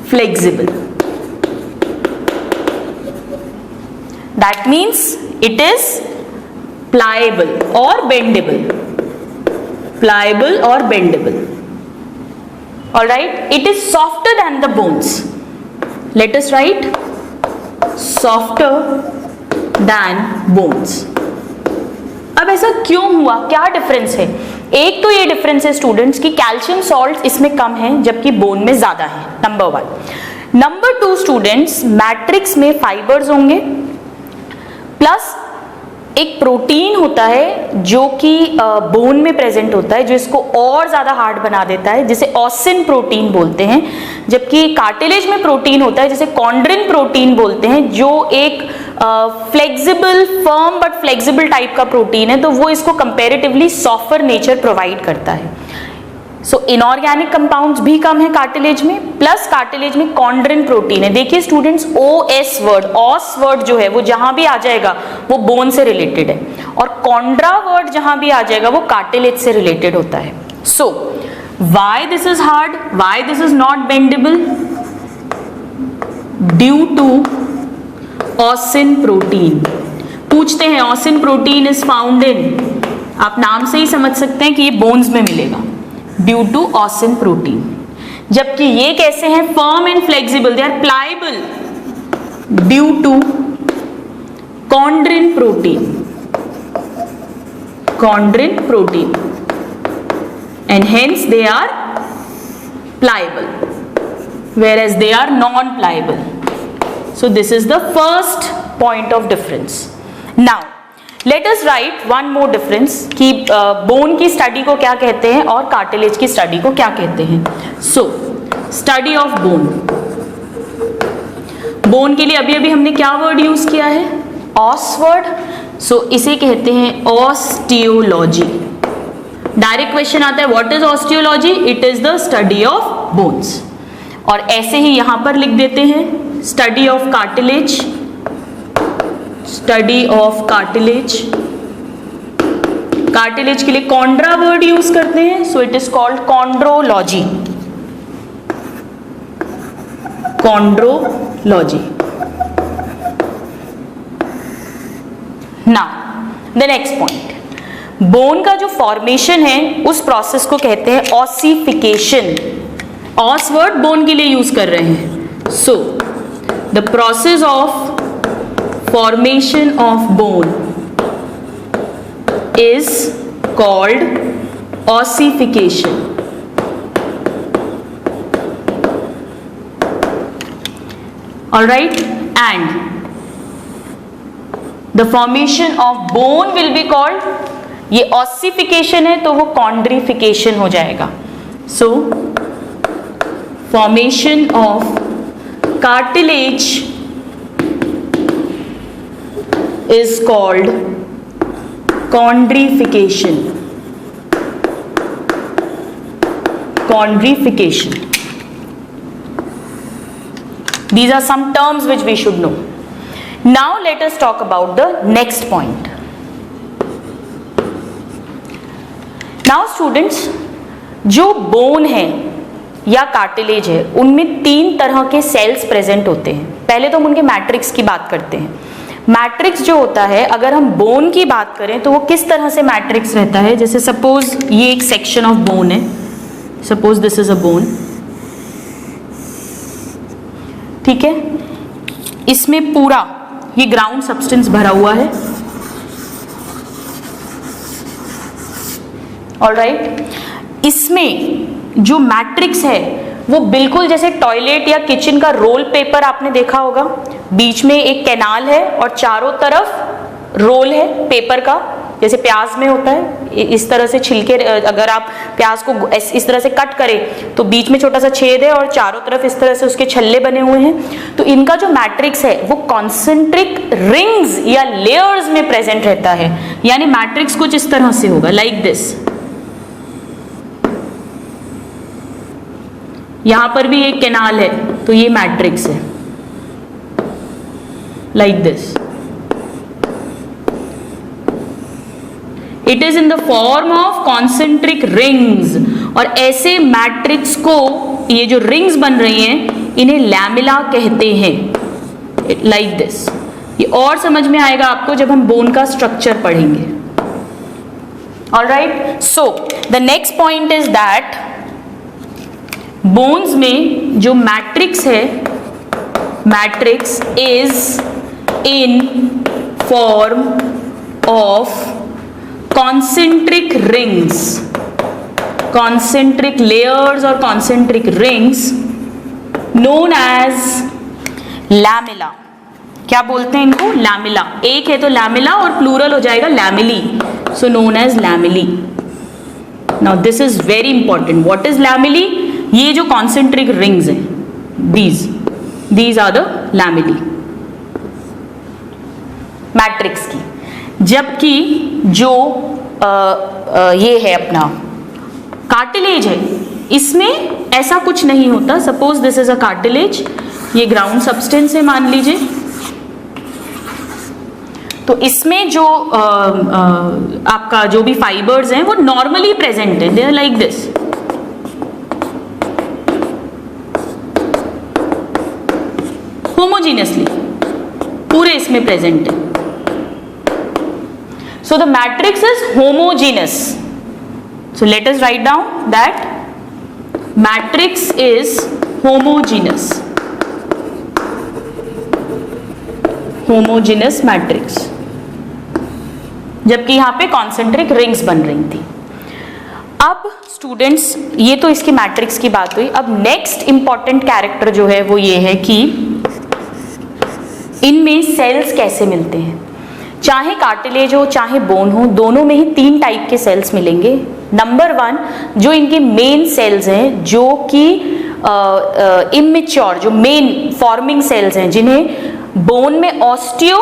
flexible. That means it is pliable or bendable. Pliable or bendable. All right. It is softer than the bones. Let us write softer than bones. अब ऐसा क्यों हुआ, क्या difference है? एक तो ये डिफरेंस है स्टूडेंट्स की कैल्शियम सॉल्ट इसमें कम है जबकि बोन में ज्यादा है, नंबर 1। नंबर 2 स्टूडेंट्स, मैट्रिक्स में फाइबर्स होंगे प्लस एक प्रोटीन होता है जो कि बोन में प्रेजेंट होता है, जो इसको और ज्यादा हार्ड बना देता है, जिसे ऑसिन प्रोटीन बोलते हैं। जबकि कार्टिलेज में प्रोटीन होता है जिसे कॉन्ड्रिन प्रोटीन बोलते हैं, जो एक flexible, firm but flexible type का प्रोटीन है, तो वो इसको कंपैरेटिवली सॉफ्टर नेचर प्रोवाइड करता है। सो इनऑर्गेनिक कंपाउंड्स भी कम है कार्टिलेज में, प्लस कार्टिलेज में कॉन्ड्रिन प्रोटीन है। देखिए स्टूडेंट्स, ओएस वर्ड, ऑस वर्ड जो है वो जहां भी आ जाएगा वो बोन से रिलेटेड है, और कॉन्ड्रा वर्ड जहां भी आ जाएगा वो कार्टिलेज से रिलेटेड होता है। So why this is hard, why this is not bendable, due to ossein protein. पूछते हैं ossein protein is found in, आप नाम से ही समझ सकते हैं कि ये बोन्स में मिलेगा, ड्यू टू ऑसिन प्रोटीन। जबकि ये कैसे हैं, firm and flexible, they are pliable due to chondrin protein, chondrin protein, and hence they are pliable whereas they are non pliable. So this is the first point of difference. Now let us write one more difference कि bone की study को क्या कहते हैं और cartilage की study को क्या कहते हैं. So study of bone. bone के लिए अभी अभी हमने क्या word use किया है, os word. सो इसे कहते हैं ऑस्टियोलॉजी। डायरेक्ट क्वेश्चन आता है what is osteology? It is the study of bones. और ऐसे ही यहां पर लिख देते हैं study of cartilage, study of cartilage. Cartilage के लिए कॉन्ड्रा वर्ड यूज करते हैं, so it is called chondrology, chondrology. Now the next point, bone का जो फॉर्मेशन है उस प्रोसेस को कहते हैं ऑसिफिकेशन। ऑस वर्ड बोन के लिए यूज कर रहे हैं। So the process of formation of bone is called ossification. Alright, and the formation of bone will be called, ये ऑसिफिकेशन है तो वो कॉन्ड्रिफिकेशन हो जाएगा। सो formation of cartilage is called chondrification, chondrification. These are some terms which we should know. Now let us talk about the next point. Now students, जो bone है या cartilage है उनमें 3 तरह के सेल्स प्रेजेंट होते हैं। पहले तो हम उनके मैट्रिक्स की बात करते हैं। मैट्रिक्स जो होता है, अगर हम बोन की बात करें तो वो किस तरह से मैट्रिक्स रहता है, जैसे सपोज ये एक सेक्शन ऑफ बोन है, suppose this is a bone, ठीक है, इसमें पूरा ये ग्राउंड सब्सटेंस भरा हुआ है। ऑलराइट, इसमें जो मैट्रिक्स है वो बिल्कुल जैसे टॉयलेट या किचन का रोल पेपर आपने देखा होगा, बीच में एक कैनाल है और चारों तरफ रोल है पेपर का, जैसे प्याज में होता है। इस तरह से छिलके, अगर आप प्याज को इस तरह से कट करें तो बीच में छोटा सा छेद है और चारों तरफ इस तरह से उसके छल्ले बने हुए हैं। तो इनका जो मैट्रिक्स है वो कॉन्सेंट्रिक रिंग्स या लेयर्स में प्रेजेंट रहता है, यानी मैट्रिक्स कुछ इस तरह से होगा, लाइक दिस। यहां पर भी एक कैनाल है तो ये मैट्रिक्स है, like this. It is in the form of concentric rings, और ऐसे मैट्रिक्स को, ये जो रिंग्स बन रही हैं इन्हें लैमेला कहते हैं, लाइक दिस। ये और समझ में आएगा आपको जब हम बोन का स्ट्रक्चर पढ़ेंगे। Alright, so the next point is that bones में जो मैट्रिक्स है, matrix is in form of concentric rings, concentric layers और concentric rings known as lamella. क्या बोलते हैं इनको? लैमेला। एक है तो लैमेला और प्लूरल हो जाएगा lamellae, so known as lamellae. Now this is very important. What is lamellae? ये जो कॉन्सेंट्रिक रिंग्स हैं, these are the lamellae matrix की। जबकि जो ये है अपना कार्टिलेज है, इसमें ऐसा कुछ नहीं होता। Suppose this is a cartilage, ये ग्राउंड सब्सटेंस है मान लीजिए, तो इसमें जो आपका जो भी फाइबर्स हैं वो नॉर्मली प्रेजेंट है, they are like this. Homogeneously पूरे इसमें प्रेजेंट है। So the matrix is homogeneous. So let us write down that matrix is homogeneous, homogeneous matrix, जबकि यहां पे कॉन्सेंट्रिक रिंग्स बन रही थी। अब स्टूडेंट्स, ये तो इसकी मैट्रिक्स की बात हुई। अब नेक्स्ट इंपॉर्टेंट कैरेक्टर जो है वो ये है कि इनमें सेल्स कैसे मिलते हैं। चाहे कार्टिलेज हो चाहे बोन हो, दोनों में ही 3 टाइप के सेल्स मिलेंगे। नंबर 1, जो इनके मेन सेल्स हैं, जो कि इमेच्योर, जो मेन फॉर्मिंग सेल्स हैं, जिन्हें बोन में ऑस्टियो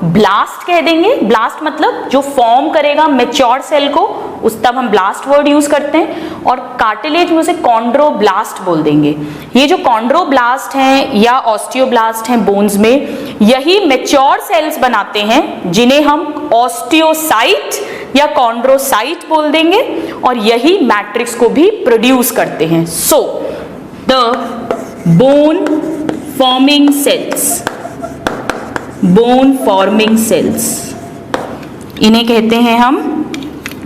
ब्लास्ट कह देंगे। ब्लास्ट मतलब जो फॉर्म करेगा मैच्योर सेल को, उस तब हम ब्लास्ट वर्ड यूज करते हैं। और कार्टिलेज में उसे कॉन्ड्रोब्लास्ट बोल देंगे। ये जो कॉन्ड्रोब्लास्ट हैं या ऑस्टियोब्लास्ट हैं बोन्स में, यही मैच्योर सेल्स बनाते हैं जिन्हें हम ऑस्टियोसाइट या कॉन्ड्रोसाइट बोल देंगे, और यही मैट्रिक्स को भी प्रोड्यूस करते हैं। So the bone forming cells, bone forming cells, इन्हें कहते हैं हम,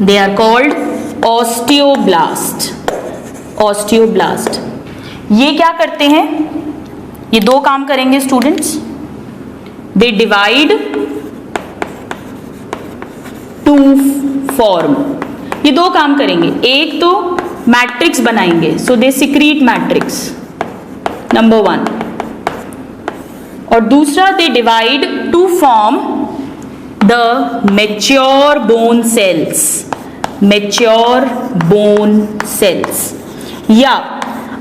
they are called osteoblast. Osteoblast ये क्या करते हैं? ये दो काम करेंगे students. They divide to form. ये दो काम करेंगे, एक तो मैट्रिक्स बनाएंगे, so they secrete matrix number 1, और दूसरा they divide to form the mature bone cells. Mature bone cells, या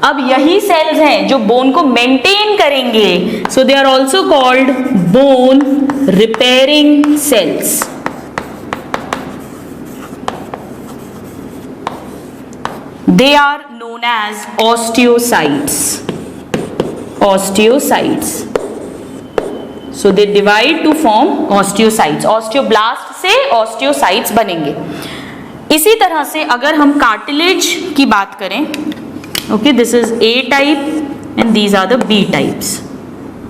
अब यही सेल्स हैं जो बोन को मेंटेन करेंगे, so they are also called bone repairing cells. They are known as osteocytes. Osteocytes. So they divide to form osteocytes. Osteoblast से osteocytes बनेंगे। इसी तरह से अगर हम कार्टिलेज की बात करें, okay, this is A type and these are the B types.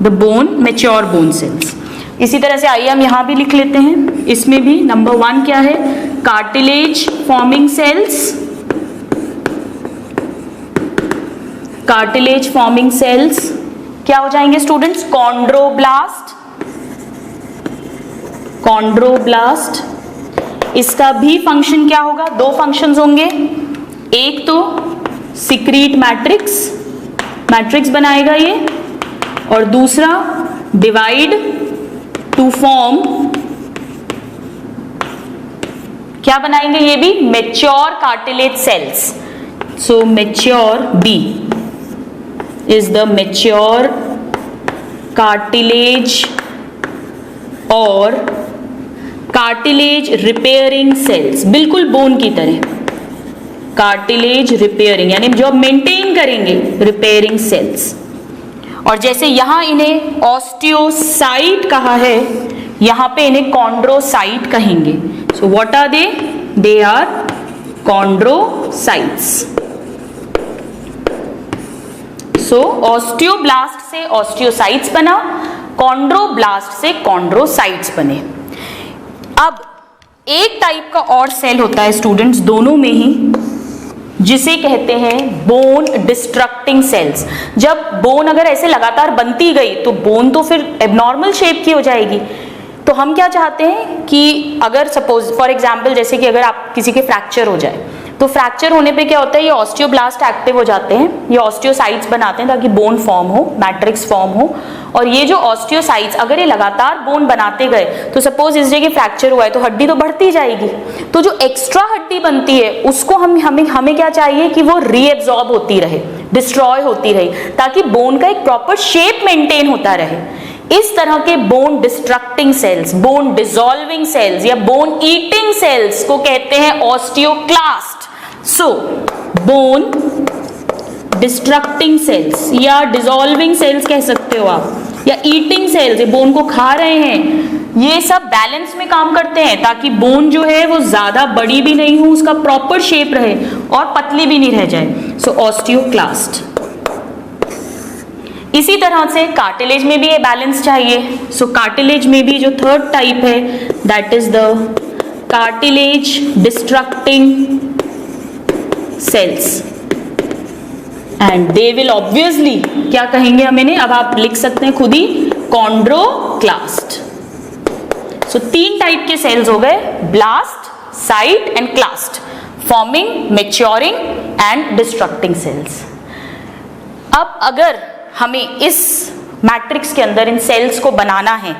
The bone, mature bone cells. इसी तरह से आइए हम यहाँ भी लिख लेते हैं। इसमें भी नंबर 1 क्या है? Cartilage forming sales. Cartilage forming sales क्या हो जाएंगे स्टूडेंट्स? कॉन्ड्रोब्लास्ट। कॉन्ड्रोब्लास्ट, इसका भी फंक्शन क्या होगा? दो फंक्शंस होंगे, एक तो सिक्रीट मैट्रिक्स, मैट्रिक्स बनाएगा ये, और दूसरा डिवाइड टू फॉर्म, क्या बनाएंगे ये भी? Mature cartilage cells. So mature be is the mature cartilage और cartilage repairing cells, बिल्कुल बोन की तरह। cartilage repairing यानी जो मेंटेन करेंगे, repairing cells। और जैसे यहां इन्हें ऑस्टियोसाइट कहा है, यहां पे इन्हें कॉन्ड्रोसाइट कहेंगे। So what are they? They are chondrocytes. सो ऑस्टियोब्लास्ट से ऑस्टियोसाइट्स बना, कॉन्ड्रोब्लास्ट से कॉन्ड्रोसाइट्स बने। अब एक टाइप का और सेल होता है स्टूडेंट्स दोनों में ही, जिसे कहते हैं बोन डिस्ट्रक्टिंग सेल्स। जब बोन अगर ऐसे लगातार बनती गई तो बोन तो फिर एबनॉर्मल शेप की हो जाएगी। तो हम क्या चाहते हैं कि अगर सपोज फॉर एग्जाम्पल जैसे कि अगर आप किसी के फ्रैक्चर हो जाए, तो फ्रैक्चर होने पे क्या होता है? ये ऑस्टियोब्लास्ट एक्टिव हो जाते हैं, ये ऑस्टियोसाइट्स बनाते हैं ताकि बोन फॉर्म हो, मैट्रिक्स फॉर्म हो। और ये जो ऑस्टियोसाइट्स अगर ये लगातार बोन बनाते गए, तो सपोज इस जगह फ्रैक्चर हुआ है तो हड्डी तो बढ़ती जाएगी, तो जो एक्स्ट्रा हड्डी बनती है उसको हमें क्या चाहिए कि वो रीएब्जॉर्ब होती रहे, डिस्ट्रॉय होती रहे, ताकि बोन का एक प्रॉपर शेप मेंटेन होता रहे। इस तरह के bone destructing cells, bone dissolving cells या बोन ईटिंग सेल्स को कहते हैं osteoclast. So bone destructing cells या डिसॉल्विंग सेल्स कह सकते हो आप, या ईटिंग सेल्स, बोन को खा रहे हैं, ये सब बैलेंस में काम करते हैं ताकि बोन जो है वो ज्यादा बड़ी भी नहीं हो, उसका प्रॉपर शेप रहे, और पतली भी नहीं रह जाए। सो ऑस्टियोक्लास्ट। इसी तरह से कार्टिलेज में भी ये बैलेंस चाहिए। सो कार्टिलेज में भी जो थर्ड टाइप है, that is the cartilage destructing cells, and they will obviously क्या कहेंगे हम इन्हें? अब आप लिख सकते हैं खुद ही, कॉन्ड्रोक्लास्ट। सो 3 टाइप के सेल्स हो गए, blast, cyte and clast, forming, maturing and destructing cells. अब अगर हमें इस मैट्रिक्स के अंदर इन सेल्स को बनाना है,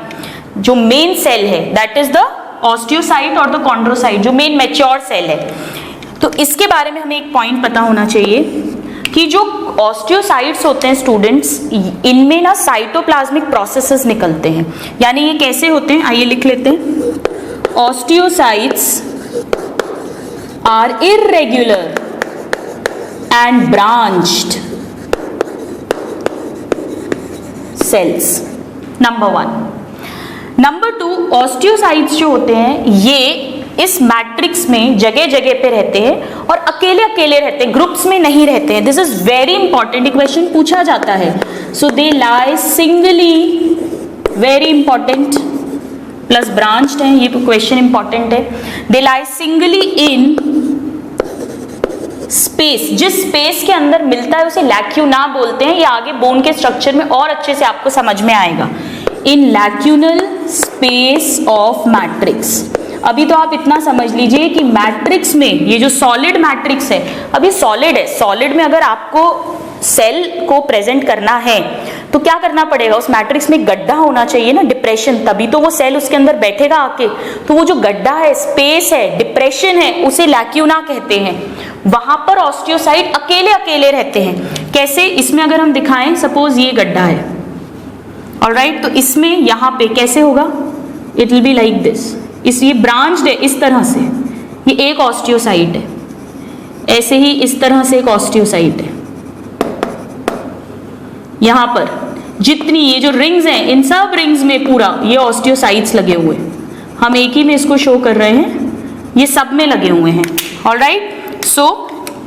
जो मेन सेल है दैट इज द ऑस्टियोसाइट और द कॉन्ड्रोसाइट, जो मेन मैच्योर सेल है, तो इसके बारे में हमें एक पॉइंट पता होना चाहिए। कि जो ऑस्टियोसाइट्स होते हैं स्टूडेंट्स, इनमें ना साइटोप्लाज्मिक प्रोसेसेस निकलते हैं। यानी ये कैसे होते हैं, आइए लिख लेते हैं। Osteocytes are irregular and branched cells, number 1। Number 2, osteocytes जो होते हैं ये इस मैट्रिक्स में जगह जगह पे रहते हैं और अकेले अकेले रहते हैं, ग्रुप्स में नहीं रहते हैं। This is very important, question पूछा जाता है। So they lie singly, very important, plus branched है, ये क्वेश्चन इंपॉर्टेंट है। They lie singly in space, जिस स्पेस के अंदर मिलता है उसे लैक्यूना बोलते हैं। ये आगे बोन के स्ट्रक्चर में और अच्छे से आपको समझ में आएगा। इन लैक्यूनल स्पेस ऑफ मैट्रिक्स। अभी तो आप इतना समझ लीजिए कि मैट्रिक्स में ये जो सॉलिड मैट्रिक्स है, अभी सॉलिड है, सॉलिड में अगर आपको सेल को प्रेजेंट करना है तो क्या करना पड़ेगा, उस मैट्रिक्स में गड्ढा होना चाहिए ना, डिप्रेशन, तभी तो वो सेल उसके अंदर बैठेगा आके। तो वो जो गड्ढा है, स्पेस है, डिप्रेशन है, उसे लैक्यूना कहते हैं। वहां पर ऑस्टियोसाइट अकेले अकेले रहते हैं। कैसे, इसमें अगर हम दिखाएं, सपोज ये गड्ढा है, ऑलराइट, तो इसमें यहां पे कैसे होगा, it will be like this. ये ब्रांच्ड है इस तरह से, ये एक ऑस्टियोसाइट है, ऐसे ही इस तरह से एक ऑस्टियोसाइट है। यहां पर जितनी ये जो रिंग्स हैं, इन सब रिंग्स में पूरा ये ऑस्टियोसाइट्स लगे हुए हैं। हम एक ही में इसको शो कर रहे हैं, ये सब में लगे हुए हैं, alright. So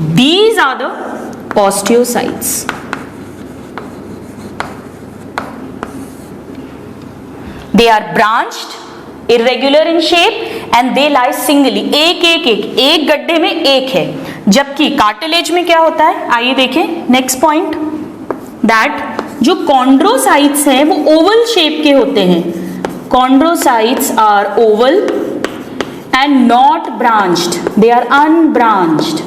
these are the osteocytes. They are branched, irregular in shape and they lie singly, एक गड्ढे में एक है। जबकि कार्टिलेज में क्या होता है, आइए देखें नेक्स्ट पॉइंट, दैट जो कॉन्ड्रोसाइट्स हैं वो ओवल शेप के होते हैं। Chondrocytes are oval and not branched, they are unbranched,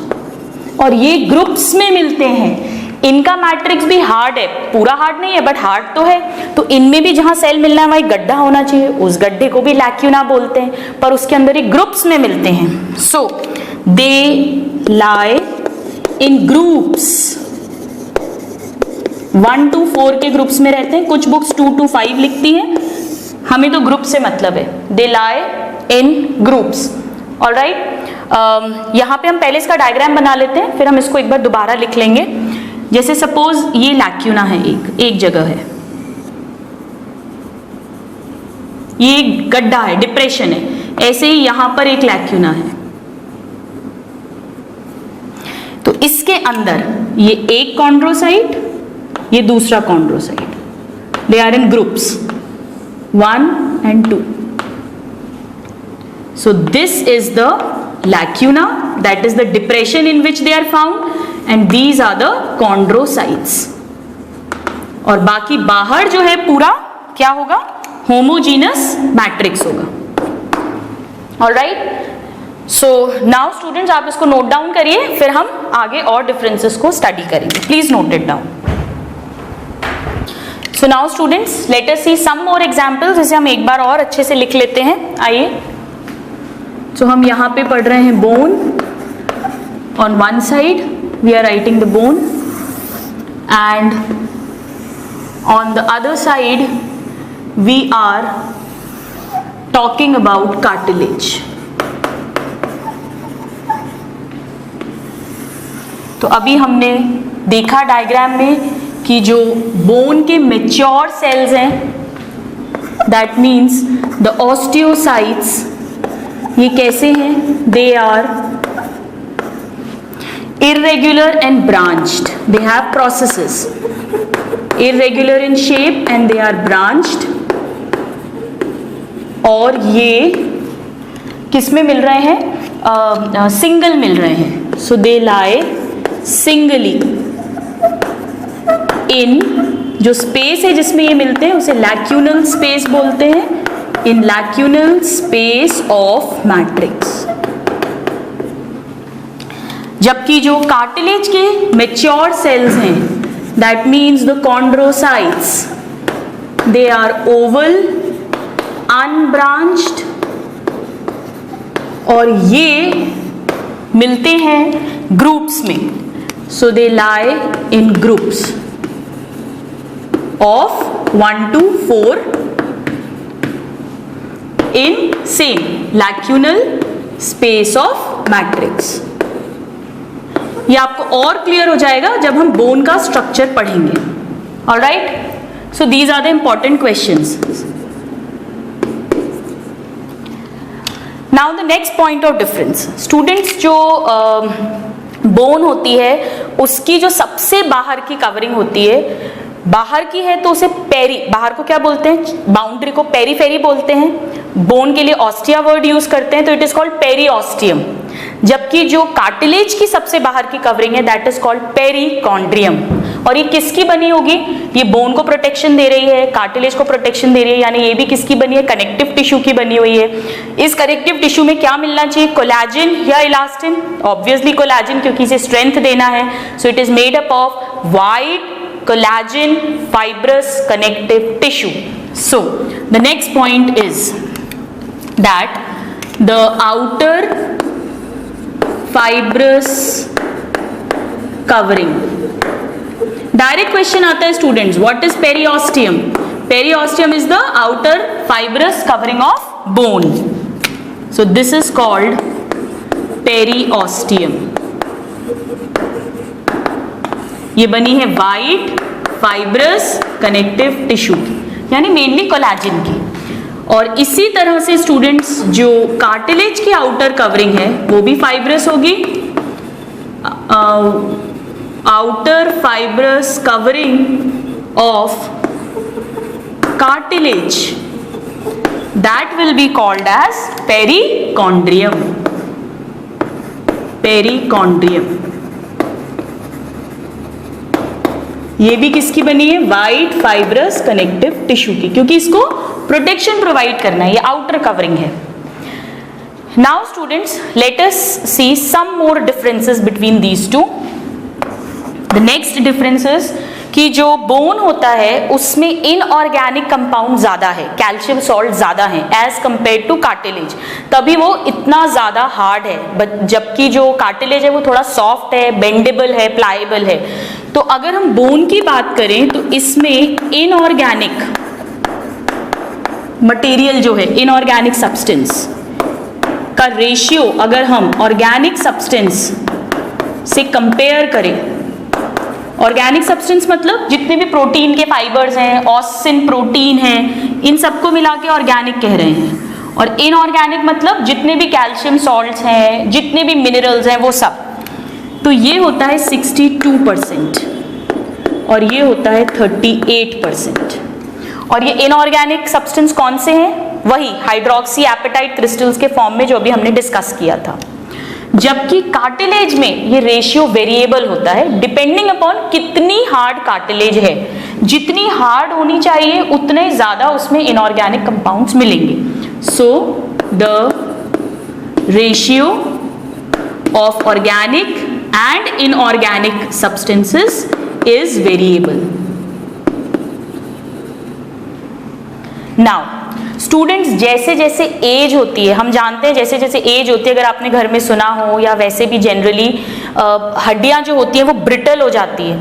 और ये ग्रुप्स में मिलते हैं। इनका मैट्रिक्स भी हार्ड है, पूरा हार्ड नहीं है बट हार्ड तो है। तो इनमें भी जहां सेल मिलना है वहीं गड्ढा होना चाहिए, उस गड्ढे को भी लैक्यूना बोलते हैं, पर उसके अंदर ही ग्रुप्स में मिलते हैं। So they lie in groups, 1 to 4 के ग्रुप्स में रहते हैं। कुछ बुक्स 2 to 5 लिखती हैं, हमें तो ग्रुप से मतलब है। They lie in groups, alright. यहां पे हम पहले इसका डायग्राम बना लेते हैं, फिर हम इसको एक बार दोबारा लिख लेंगे। जैसे सपोज ये लैक्यूना है, एक जगह है, ये गड्ढा है, डिप्रेशन है, ऐसे ही यहां पर एक लैक्यूना है। तो इसके अंदर ये एक कॉन्ड्रोसाइट, ये दूसरा chondrocyte, they are in groups 1 and 2. So this is the lacuna, that is the depression in which they are found, and these are the chondrocytes. और बाकी बाहर जो है पूरा क्या होगा, होमोजीनस मैट्रिक्स होगा, ऑलराइट। सो नाउ स्टूडेंट्स आप इसको नोट डाउन करिए, फिर हम आगे और डिफरेंसेस को स्टडी करेंगे। Please note it down. So now students let us see some more examples, जिसे हम एक बार और अच्छे से लिख लेते हैं। आइए, तो हम यहाँ पे पढ़ रहे हैं bone, on one side we are writing the bone and on the other side we are talking about cartilage. तो अभी हमने देखा डायग्राम में कि जो बोन के मैच्योर सेल्स हैं, दैट मीन्स द ऑस्टियोसाइट्स, ये कैसे हैं, they are irregular and branched, they have processes, irregular in shape and they are branched, और ये किस में मिल रहे हैं, सिंगल मिल रहे हैं। सो दे लाई सिंगली इन, जो स्पेस है जिसमें ये मिलते हैं उसे लैक्यूनल स्पेस बोलते हैं, in lacunar space of matrix. जबकि जो कार्टिलेज के मैच्योर सेल्स हैं, that means the chondrocytes, they are oval unbranched, और ये मिलते हैं ग्रुप्स में। So they lie in groups of 1 to 4 in same lacunal space of matrix. ये आपको और क्लियर हो जाएगा जब हम बोन का स्ट्रक्चर पढ़ेंगे. Alright, so these are the important questions. Now the next point of difference. Students, जो बोन होती है उसकी जो सबसे बाहर की कवरिंग होती है, बाहर की है तो उसे पेरी, बाहर को क्या बोलते हैं, बाउंड्री को पेरीफेरी बोलते हैं. बोन के लिए ऑस्टिया वर्ड यूज करते हैं, तो इट इज कॉल्ड पेरीऑस्टियम. जबकि जो कार्टिलेज की सबसे बाहर की कवरिंग है दैट इज कॉल्ड पेरिकॉन्ड्रियम. और ये किसकी बनी होगी, ये बोन को प्रोटेक्शन दे रही है, कार्टिलेज को प्रोटेक्शन दे रही है, यानी ये भी किसकी बनी है, कनेक्टिव टिश्यू की बनी हुई है. इस कनेक्टिव टिश्यू में क्या मिलना चाहिए, कोलेजन या इलास्टिन. ऑब्वियसली कोलेजन, क्योंकि इसे स्ट्रेंथ देना है. सो it is made up of white collagen fibrous connective tissue. So the next point is that the outer fibrous covering. Direct question आता है students, what is periosteum? Periosteum is the outer fibrous covering of bone. So this is called periosteum. ये बनी है white fibrous connective tissue की, यानी mainly collagen की. और इसी तरह से स्टूडेंट्स, जो कार्टिलेज की आउटर कवरिंग है वो भी फाइब्रस होगी. Outer fibrous covering of cartilage that will be called as perichondrium. Perichondrium ये भी किसकी बनी है, वाइट फाइब्रस कनेक्टिव टिश्यू की, क्योंकि इसको प्रोटेक्शन प्रोवाइड करना है, ये आउटर कवरिंग है. Now students, let us see some more differences between these two. The next difference is कि जो बोन होता है उसमें इनऑर्गेनिक कंपाउंड ज्यादा है, कैल्शियम सॉल्ट ज्यादा है एज कंपेयर टू कार्टिलेज, तभी वो इतना ज्यादा हार्ड है. जबकि जो कार्टिलेज है वो थोड़ा सॉफ्ट है, बेंडेबल है, प्लाएबल है. तो अगर हम बोन की बात करें तो इसमें इनऑर्गेनिक मटेरियल जो है, इनऑर्गेनिक सब्सटेंस का रेशियो अगर हम ऑर्गेनिक सब्सटेंस से कंपेयर करें, ऑर्गेनिक सब्सटेंस मतलब जितने भी प्रोटीन के फाइबर्स हैं, ऑसिन प्रोटीन हैं, इन सबको मिला के ऑर्गेनिक कह रहे हैं. और इनऑर्गेनिक मतलब जितने भी कैल्शियम सॉल्ट्स हैं, जितने भी मिनरल्स हैं, वो सब. तो ये होता है 62% और ये होता है 38%. और ये इनऑर्गेनिक सब्सटेंस कौन से हैं, वही हाइड्रोक्सी एपेटाइट क्रिस्टल्स के फॉर्म में जो अभी हमने डिस्कस किया था. जबकि कार्टिलेज में ये रेशियो वेरिएबल होता है डिपेंडिंग अपॉन कितनी हार्ड कार्टिलेज है. जितनी हार्ड होनी चाहिए उतने ज्यादा उसमें इनऑर्गेनिक कंपाउंड्स मिलेंगे. So the ratio of organic and inorganic substances is variable. Now students, जैसे जैसे एज होती है, हम जानते हैं जैसे जैसे एज होती है, अगर आपने घर में सुना हो या वैसे भी जनरली हड्डियां जो होती हैं वो ब्रिटल हो जाती है.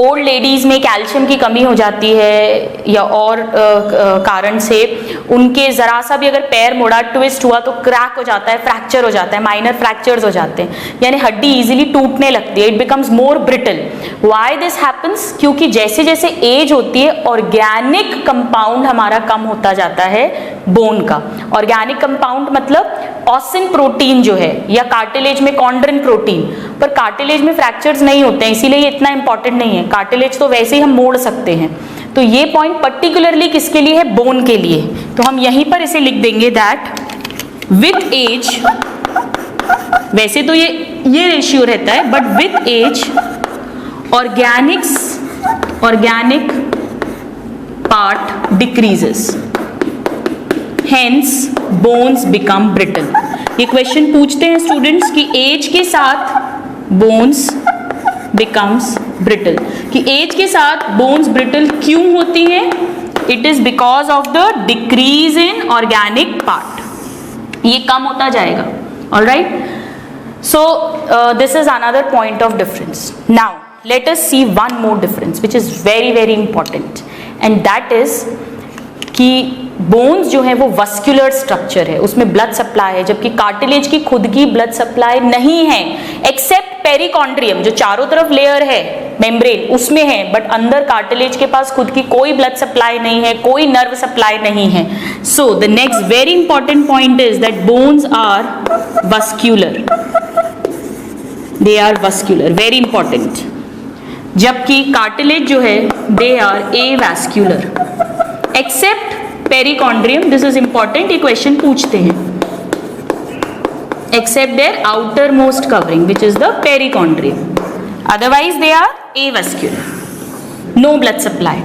ओल्ड लेडीज में कैल्शियम की कमी हो जाती है या और कारण से उनके जरा सा भी अगर पैर मुड़ा, ट्विस्ट हुआ तो क्रैक हो जाता है, फ्रैक्चर हो जाता है, माइनर फ्रैक्चर्स हो जाते हैं, यानी हड्डी इजीली टूटने लगती है. It becomes more brittle. Why this happens, क्योंकि जैसे जैसे एज होती है ऑर्गेनिक कंपाउंड हमारा कम होता जाता है बोन का. ऑर्गेनिक कंपाउंड मतलब ऑसिन प्रोटीन जो है, या कार्टिलेज में कॉन्ड्रिन प्रोटीन. पर कार्टिलेज में फ्रैक्चर्स नहीं होते हैं, इसीलिए ये इतना इंपॉर्टेंट नहीं है. कार्टिलेज तो वैसे ही हम मोड़ सकते हैं. तो ये पॉइंट पर्टिकुलरली किसके लिए है, बोन के लिए. तो हम यहीं पर इसे लिख देंगे दैट विथ एज, वैसे तो ये रेशियो रहता है, but with age organic part decreases, hence bones become brittle. ये क्वेश्चन पूछते हैं स्टूडेंट्स कि एज के साथ बोन्स बिकम्स ब्रिटल, कि एज के साथ बोन्स ब्रिटल क्यों होती हैं. It is because of the decrease in organic part, ये कम होता जाएगा. Alright, So this is another point of difference. Now let us see one more difference which is very very important, and that is कि bones जो है वो vascular structure है, उसमें blood supply है, जबकि कार्टिलेज की खुद की ब्लड सप्लाई नहीं है, एक्सेप्ट पेरिकॉन्ड्रियम जो चारों तरफ लेयर है मेम्ब्रेन उसमें है, बट अंदर कार्टिलेज के पास खुद की कोई ब्लड सप्लाई नहीं है, कोई नर्व सप्लाई नहीं है. So the next very important point is that bones are vascular, they are vascular, very important. जबकि कार्टिलेज जो है they are avascular except perichondrium. This is important, ये क्वेश्चन पूछते हैं. Except their outermost covering which is the perichondrium, otherwise they are avascular, no blood supply.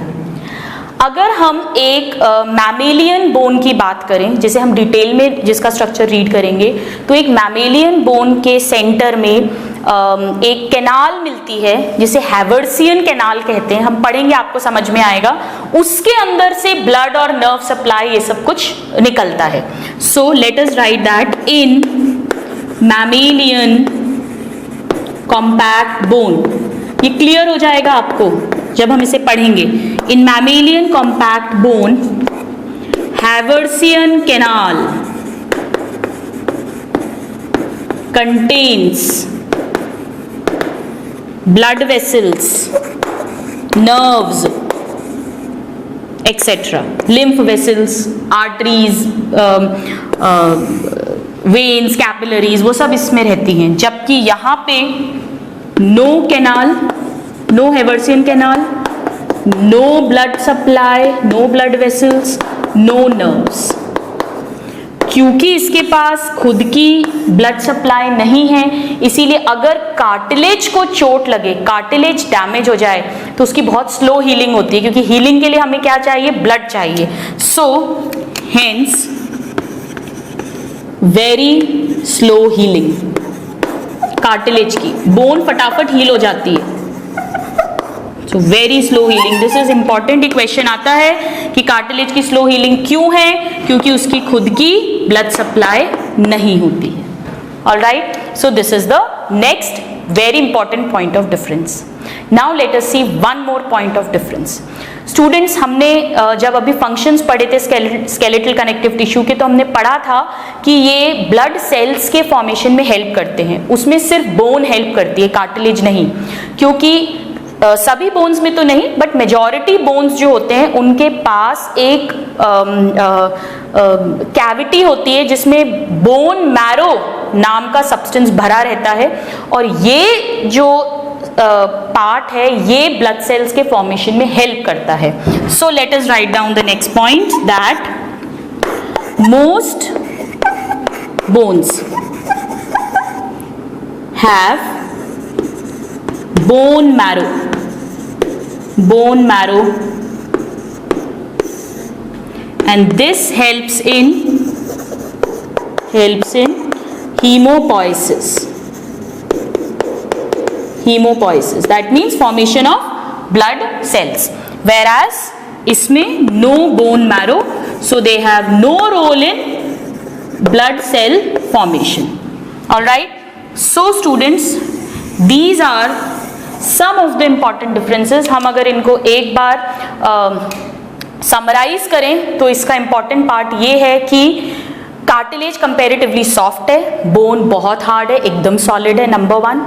अगर हम एक mammalian bone की बात करें, जिसे हम डिटेल में जिसका स्ट्रक्चर रीड करेंगे, तो एक मैमेलियन बोन के सेंटर में एक कैनाल मिलती है जिसे हैवर्सियन कैनाल कहते हैं. हम पढ़ेंगे, आपको समझ में आएगा. उसके अंदर से ब्लड और नर्व सप्लाई ये सब कुछ निकलता है. So let us write that in mammalian compact bone. ये क्लियर हो जाएगा आपको जब हम इसे पढ़ेंगे. In mammalian compact bone Haversian canal contains blood vessels, nerves, etc., lymph vessels, arteries, veins, capillaries, वो सब इसमें रहती हैं. जबकि यहाँ पे no canal, no haversian canal, no blood supply, no blood vessels, no nerves. क्योंकि इसके पास खुद की ब्लड सप्लाई नहीं है, इसीलिए अगर कार्टिलेज को चोट लगे, कार्टिलेज डैमेज हो जाए, तो उसकी बहुत स्लो हीलिंग होती है, क्योंकि हीलिंग के लिए हमें क्या चाहिए, ब्लड चाहिए. So hence very slow healing cartilage की. बोन फटाफट हील हो जाती है, so very slow healing. This is important. ये क्वेश्चन आता है कि कार्टिलेज की स्लो हीलिंग क्यों है, क्योंकि उसकी खुद की ब्लड सप्लाई नहीं होती है. Alright, so this is the next very important point of difference. Now let us see one more point of difference. Students, हमने जब अभी फंक्शंस पढ़े थे स्केलेटल कनेक्टिव टिश्यू के, तो हमने पढ़ा था कि ये ब्लड सेल्स के फॉर्मेशन में हेल्प करते हैं. उसमें सिर्फ बोन हेल्प करती है, कार्टिलेज नहीं. क्योंकि सभी बोन्स में तो नहीं, बट मेजॉरिटी बोन्स जो होते हैं उनके पास एक कैविटी होती है जिसमें बोन मैरो नाम का सब्सटेंस भरा रहता है, और ये जो पार्ट है ये ब्लड सेल्स के फॉर्मेशन में हेल्प करता है. So let us write down the next point that most bones have bone marrow, and this helps in hemopoiesis. That means formation of blood cells, whereas इसमें no bone marrow, so they have no role in blood cell formation. All right, so students, these are some of the important differences. हम अगर इनको एक बार summarise करें तो इसका important part ये है कि कार्टिलेज कंपैरेटिवली सॉफ्ट है, बोन बहुत हार्ड है, एकदम सॉलिड है. नंबर 1,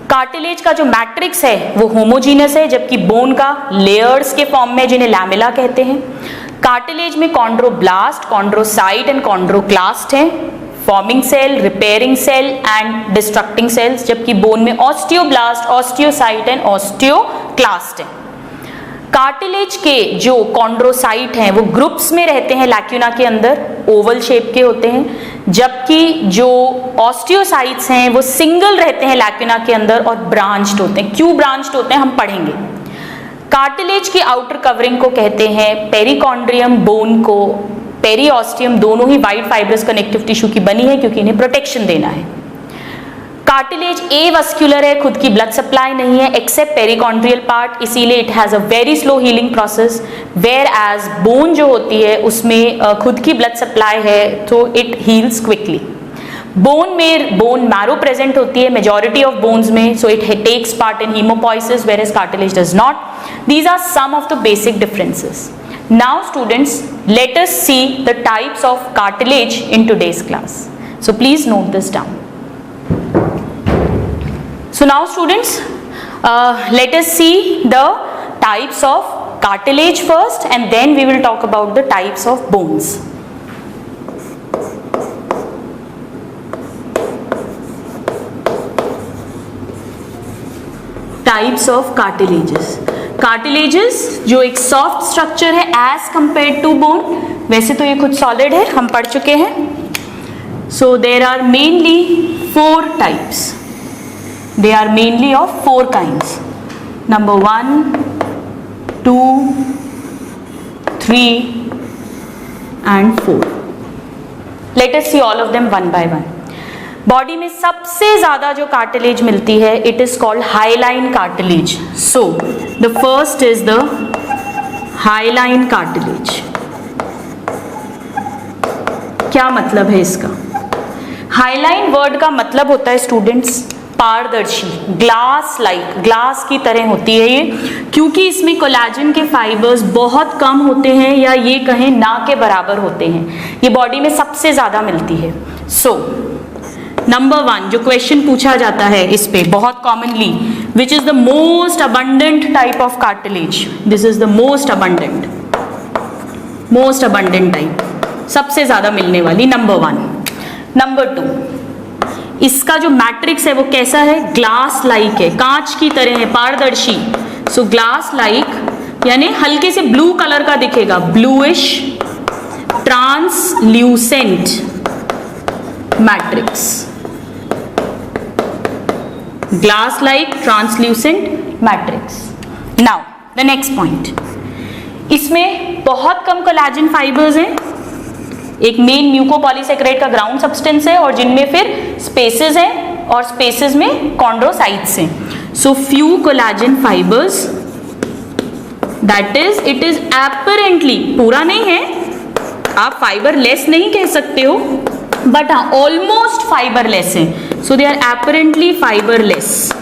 कार्टिलेज का जो मैट्रिक्स है वो होमोजीनस है, जबकि बोन का लेयर्स के फॉर्म में, जिन्हें लैमेला कहते हैं. कार्टिलेज में कॉन्ड्रोब्लास्ट, कॉन्ड्रोसाइट एंड कॉन्ड्रोक्लास्ट है, forming cell, repairing cell and destructing cells, जबकि बोन में ऑस्टियोब्लास्ट, ऑस्टियोसाइट एंड ऑस्टियोक्लास्ट है. कार्टिलेज के जो कॉन्ड्रोसाइट हैं वो ग्रुप्स में रहते हैं लैक्यूना के अंदर, ओवल शेप के होते हैं, जबकि जो ऑस्टियोसाइट्स हैं वो सिंगल रहते हैं लैक्यूना के अंदर और ब्रांच्ड होते हैं. क्यों ब्रांच्ड होते हैं हम पढ़ेंगे. कार्टिलेज की आउटर कवरिंग को कहते हैं पेरिकॉन्ड्रियम, बोन को पेरीऑस्टियम, दोनों ही वाइड फाइब्रस कनेक्टिव टिश्यू की बनी है क्योंकि इन्हें प्रोटेक्शन देना है. कार्टिलेज एवास्कुलर है, खुद की ब्लड सप्लाई नहीं है एक्सेप्ट पेरिकॉन्ड्रियल पार्ट, इसीलिए it has a very slow healing process. Whereas bone जो होती है उसमें खुद की ब्लड सप्लाई है, तो इट हील्स क्विकली. बोन में बोन मैरो प्रेजेंट होती है मेजॉरिटी ऑफ बोन्स में, so it takes part in haemopoiesis whereas cartilage does not. These are some of the basic differences. Now students, let us see the types of cartilage in today's class. So please note this down. So now students, let us see the types of cartilage first and then we will talk about the types of bones. Types of cartilages. Cartilages जो एक soft structure है as compared to bone, वैसे तो ये खुद solid है, हम पढ़ चुके हैं. So there are mainly 4 types. They are mainly of 4 kinds. Number 1, 2, 3 and 4. Let us see all of them one by one. Body में सबसे ज्यादा जो कार्टिलेज मिलती है it is called hyaline cartilage. So the first is the hyaline cartilage. क्या मतलब है इसका? हाइलाइन वर्ड का मतलब होता है स्टूडेंट्स पारदर्शी, ग्लास लाइक, ग्लास की तरह होती है ये, क्योंकि इसमें कोलेजन के फाइबर्स बहुत कम होते हैं या ये कहें ना के बराबर होते हैं. ये बॉडी में सबसे ज्यादा मिलती है. सो नंबर 1 जो क्वेश्चन पूछा जाता है इस पे बहुत commonly, which is the most abundant type of cartilage? This is the most abundant type, सबसे ज्यादा मिलने वाली. नंबर 1. नंबर 2, इसका जो मैट्रिक्स है वो कैसा है? ग्लास लाइक है, कांच की तरह है, पारदर्शी. सो ग्लास लाइक यानी हल्के से ब्लू कलर का दिखेगा, bluish translucent matrix. Glass like translucent matrix. Now the next point, इसमें बहुत कम कोलेजन फाइबर्स हैं. एक मेन म्यूकोपॉलीसेकेराइड का ग्राउंड सब्सटेंस है और जिनमें फिर स्पेसेस हैं और स्पेसेस में कॉन्ड्रोसाइट्स हैं. So few collagen fibres, that is it is apparently, पूरा नहीं है, आप फाइबर लेस नहीं कह सकते हो, बट हाँ ऑलमोस्ट फाइबरलेस है. So they are apparently fibreless.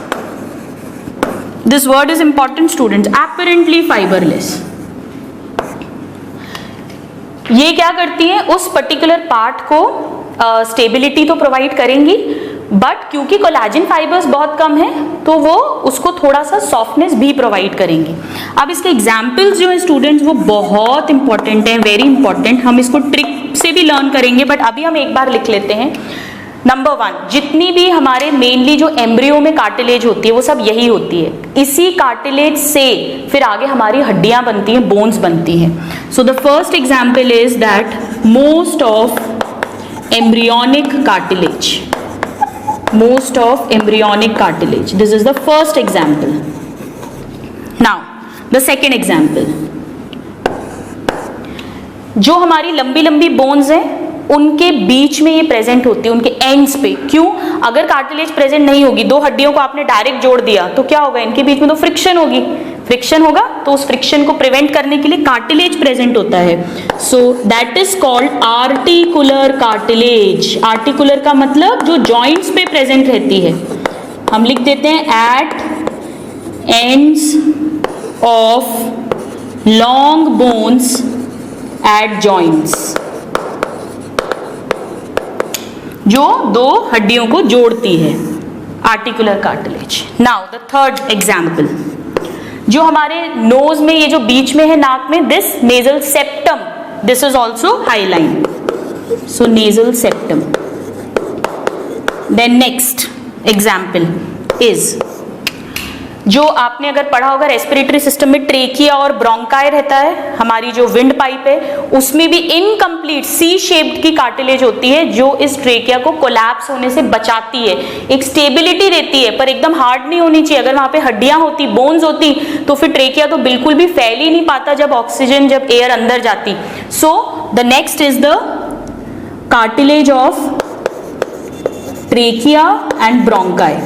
This word is important students, apparently fibreless. ये क्या करती है? उस पर्टिकुलर पार्ट को स्टेबिलिटी तो प्रोवाइड करेंगी, बट क्योंकि कोलेजन फाइबर्स बहुत कम है तो वो उसको थोड़ा सा सॉफ्टनेस भी प्रोवाइड करेंगी. अब इसके एग्जाम्पल्स जो है स्टूडेंट्स वो बहुत इंपॉर्टेंट हैं, वेरी इंपॉर्टेंट. हम इसको ट्रिक से भी लर्न करेंगे, बट अभी हम एक बार लिख लेते हैं. नंबर 1, जितनी भी हमारे मेनली जो एम्ब्रियो में कार्टिलेज होती है वो सब यही होती है. इसी कार्टिलेज से फिर आगे हमारी हड्डियां बनती हैं, बोन्स बनती हैं. So the first example is that most of embryonic cartilage. Most of embryonic cartilage. This is the first example. Now, the second example. जो हमारी लंबी लंबी बोन्स हैं उनके बीच में ये प्रेजेंट होती है, उनके एंड्स पे. क्यों? अगर कार्टिलेज प्रेजेंट नहीं होगी, 2 हड्डियों को आपने डायरेक्ट जोड़ दिया तो क्या होगा? इनके बीच में तो फ्रिक्शन होगी. फ्रिक्शन होगा तो उस फ्रिक्शन को प्रिवेंट करने के लिए कार्टिलेज प्रेजेंट होता है. So that is called articular cartilage. Articular का मतलब जो जॉइंट्स पे प्रेजेंट रहती है. हम लिख देते हैं at ends of long bones at joints, जो 2 हड्डियों को जोड़ती है. Articular cartilage. Now the third example, जो हमारे नोज में ये जो बीच में है नाक में, this nasal septum, this is also hyaline. So nasal septum. Then next example is, जो आपने अगर पढ़ा होगा रेस्पिरेटरी सिस्टम में ट्रेकिया और ब्रोंकाई रहता है, हमारी जो विंड पाइप है उसमें भी इनकम्प्लीट सी शेप्ड की कार्टिलेज होती है जो इस ट्रेकिया को कोलैप्स होने से बचाती है. एक स्टेबिलिटी देती है पर एकदम हार्ड नहीं होनी चाहिए. अगर वहां पे हड्डियां होती, बोन्स होती, तो फिर ट्रेकिया तो बिल्कुल भी फैल ही नहीं पाता जब ऑक्सीजन, जब एयर अंदर जाती. So the next is the cartilage of trachea and bronchi.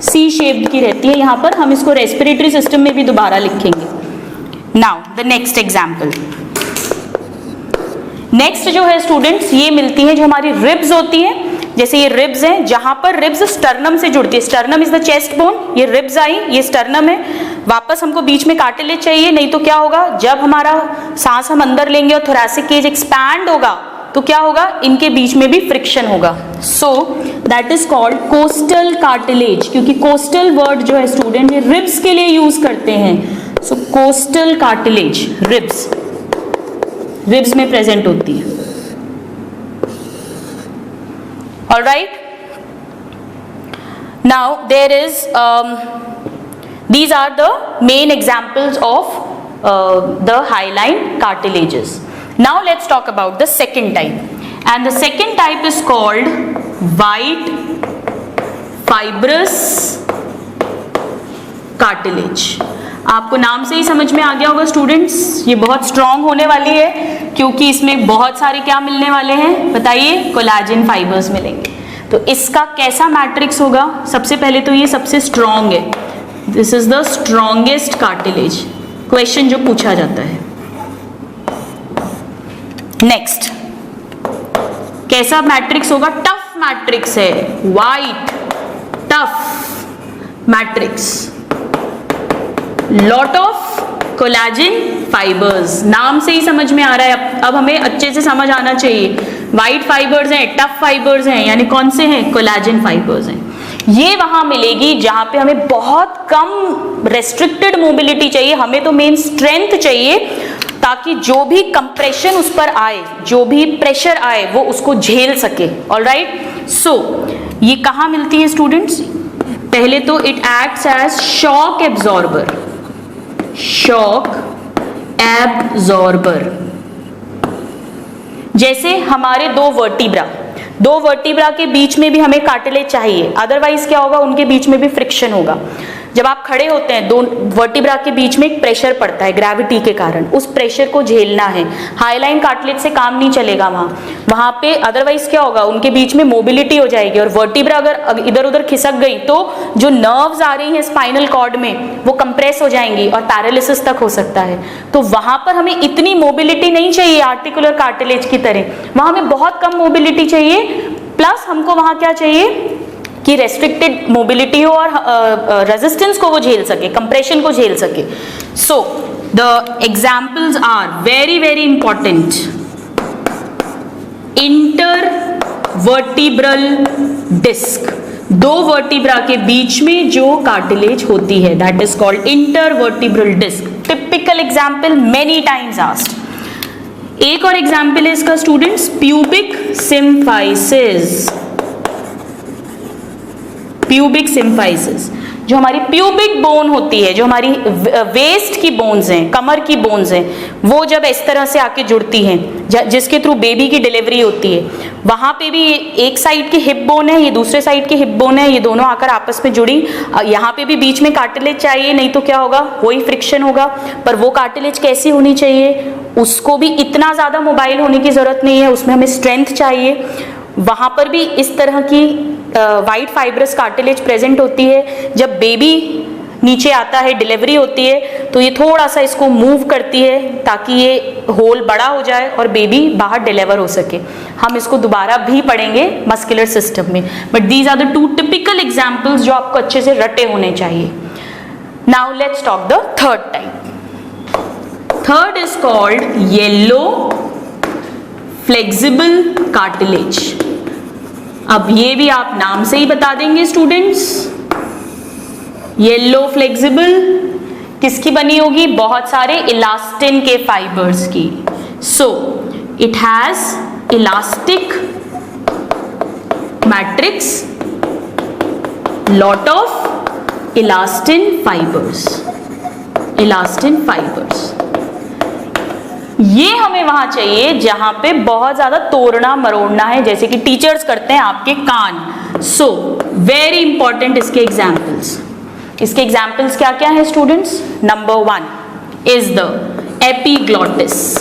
C shaped की रहती है. यहां पर हम इसको रेस्पिरेटरी सिस्टम में भी दोबारा लिखेंगे. Now the next example. Next जो है स्टूडेंट्स, ये मिलती है जो हमारी रिब्स होती है, जैसे ये रिब्स हैं, जहां पर रिब्स स्टर्नम से जुड़ती है, sternum is the chest bone, ये रिब्स आई, ये स्टर्नम है, वापस हमको बीच में कार्टिलेज चाहिए, नहीं तो क्या होगा, जब हमारा सांस हम अंदर लेंगे और थोरैसिक केज एक्सपैंड होगा तो क्या होगा, इनके बीच में भी फ्रिक्शन होगा। So that is called costal cartilage, क्योंकि कोस्टल वर्ड जो है स्टूडेंट ये रिब्स के लिए यूज करते हैं। सो कोस्टल कार्टिलेज रिब्स में प्रेजेंट होती है। All right. Now there is these are the main examples of the hyaline cartilages. Now let's talk about the second type, and the second type is called white fibrous cartilage. आपको नाम से ही समझ में आ गया होगा students, ये बहुत strong होने वाली है क्योंकि इसमें बहुत सारे क्या मिलने वाले हैं बताइए, कोलाजन फाइबर्स मिलेंगे। तो इसका कैसा मैट्रिक्स होगा, सबसे पहले तो ये सबसे स्ट्रॉन्ग है, this is the strongest cartilage, question जो पूछा जाता है। नेक्स्ट कैसा मैट्रिक्स होगा, टफ मैट्रिक्स है, white tough matrix, lot of collagen fibres, नाम से ही समझ में आ रहा है, अब हमें अच्छे से समझ आना चाहिए, वाइट फाइबर्स हैं, टफ फाइबर्स हैं, यानी कौन से हैं, कोलाजन फाइबर्स हैं। ये वहां मिलेगी जहां पे हमें बहुत कम रेस्ट्रिक्टेड मोबिलिटी चाहिए, हमें तो मेन स्ट्रेंथ चाहिए ताकि जो भी कंप्रेशन उस पर आए, जो भी प्रेशर आए वो उसको झेल सके। ऑलराइट, सो ये कहाँ मिलती है स्टूडेंट्स, पहले तो it acts as shock absorber, shock absorber, जैसे हमारे दो वर्टिब्रा के बीच में भी हमें कार्टिलेज चाहिए, अदरवाइज क्या होगा, उनके बीच में भी फ्रिक्शन होगा। जब आप खड़े होते हैं, दो वर्टिब्रा के बीच में एक प्रेशर पड़ता है ग्रेविटी के कारण, उस प्रेशर को झेलना है, हाईलाइन कार्टिलेज से काम नहीं चलेगा वहां पे, अदरवाइज क्या होगा, उनके बीच में मोबिलिटी हो जाएगी और वर्टिब्रा अगर इधर उधर खिसक गई तो जो नर्व्स आ रही हैं स्पाइनल कॉर्ड में वो कंप्रेस हो जाएंगी और पैरालिसिस तक हो सकता है। तो वहां पर हमें इतनी मोबिलिटी नहीं चाहिए आर्टिकुलर कार्टिलेज की तरह, वहां हमें बहुत कम मोबिलिटी चाहिए, प्लस हमको वहां क्या चाहिए कि रेस्ट्रिक्टेड मोबिलिटी हो और रेजिस्टेंस को वो झेल सके, कंप्रेशन को झेल सके। So the examples are very very important, intervertebral disc, दो वर्टिब्रा के बीच में जो कार्टिलेज होती है that is called intervertebral disc, typical example many times asked. एक और एग्जाम्पल है इसका students, pubic symphysis, pubic symphysis, जो हमारी प्यूबिक बोन होती है, जो हमारी वेस्ट की बोन्स हैं, कमर की बोन्स हैं, वो जब इस तरह से आके जुड़ती हैं जिसके थ्रू बेबी की डिलीवरी होती है, वहां पे भी एक साइड की हिप बोन है, ये दूसरे साइड की हिप बोन है, ये दोनों आकर आपस में जुड़ी, यहाँ पे भी बीच में कार्टिलेज चाहिए, नहीं तो क्या होगा, वही फ्रिक्शन होगा। पर वो कार्टिलेज कैसी होनी चाहिए, उसको भी इतना ज्यादा मोबाइल होने की जरूरत नहीं है, उसमें हमें स्ट्रेंथ चाहिए। वहां पर भी इस तरह की वाइट फाइब्रस कार्टिलेज प्रेजेंट होती है, जब बेबी नीचे आता है, डिलीवरी होती है, तो ये थोड़ा सा इसको मूव करती है ताकि ये होल बड़ा हो जाए और बेबी बाहर डिलीवर हो सके। हम इसको दोबारा भी पढ़ेंगे मस्कुलर सिस्टम में, but these are the two typical examples जो आपको अच्छे से रटे होने चाहिए। Now let's talk the third type. Third is called yellow flexible cartilage. अब ये भी आप नाम से ही बता देंगे स्टूडेंट्स, येलो फ्लेक्सिबल किसकी बनी होगी, बहुत सारे इलास्टिन के फाइबर्स की। So it has elastic matrix, lot of elastin fibres, elastin fibres. ये हमें वहां चाहिए जहां पे बहुत ज्यादा तोड़ना मरोड़ना है, जैसे कि टीचर्स करते हैं आपके कान। सो वेरी इंपॉर्टेंट इसके एग्जाम्पल्स, इसके एग्जाम्पल्स क्या क्या है students. Number 1 is the epiglottis.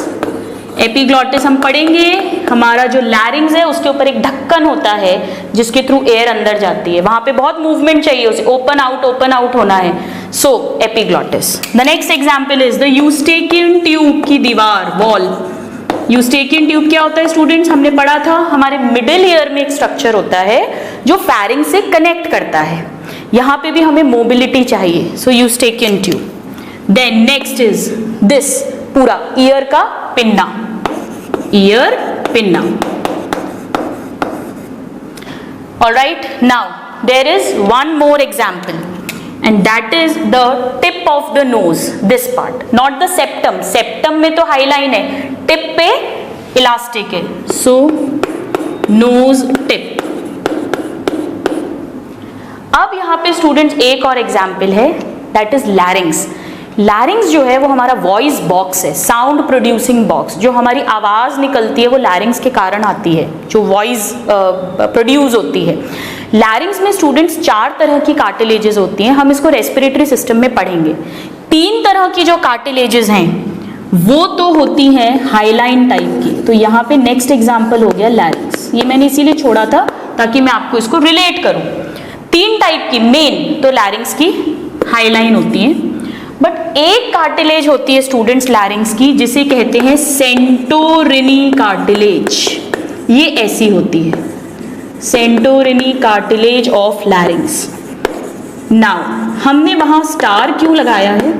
Epiglottis हम पढ़ेंगे, हमारा जो लैरिंग्स है उसके ऊपर एक ढक्कन होता है जिसके थ्रू एयर अंदर जाती है, वहां पे बहुत मूवमेंट चाहिए, उसे ओपन आउट होना है। So epiglottis. The next example is the Eustachian tube की दीवार, वॉल, यूस्टेकियन ट्यूब क्या होता है स्टूडेंट्स, हमने पढ़ा था हमारे मिडिल ईयर में एक स्ट्रक्चर होता है जो फेरिंक्स से कनेक्ट करता है, यहां पे भी हमें मोबिलिटी चाहिए, so Eustachian tube. Then next is this पूरा ईयर का pinna, ear pinna. Alright, now there is one more example and that is the tip of the nose, this part, not the septum. septum में तो highline है, tip पे elastic है, so nose tip। अब यहाँ पे students एक और एग्जाम्पल है, that is larynx। लैरिंग्स जो है वो हमारा वॉइस बॉक्स है, साउंड प्रोड्यूसिंग बॉक्स, जो हमारी आवाज निकलती है वो लैरिंग्स के कारण आती है, जो वॉइस प्रोड्यूस होती है। लैरिंग्स में स्टूडेंट्स 4 तरह की कार्टिलेजेस होती हैं, हम इसको रेस्पिरेटरी सिस्टम में पढ़ेंगे। 3 तरह की जो कार्टिलेजेस हैं वो तो होती हैं हाईलाइन टाइप की, तो यहाँ पे नेक्स्ट एग्जाम्पल हो गया लैरिंग्स, ये मैंने इसीलिए छोड़ा था ताकि मैं आपको इसको रिलेट करूं। 3 टाइप की मेन तो लैरिंग्स की हाईलाइन होती है, बट एक कार्टिलेज होती है स्टूडेंट्स लैरिंग्स की जिसे कहते हैं सेंटोरिनी कार्टिलेज, ये ऐसी होती है, सेंटोरिनी कार्टिलेज ऑफ लैरिंग्स। नाउ हमने वहां स्टार क्यों लगाया है?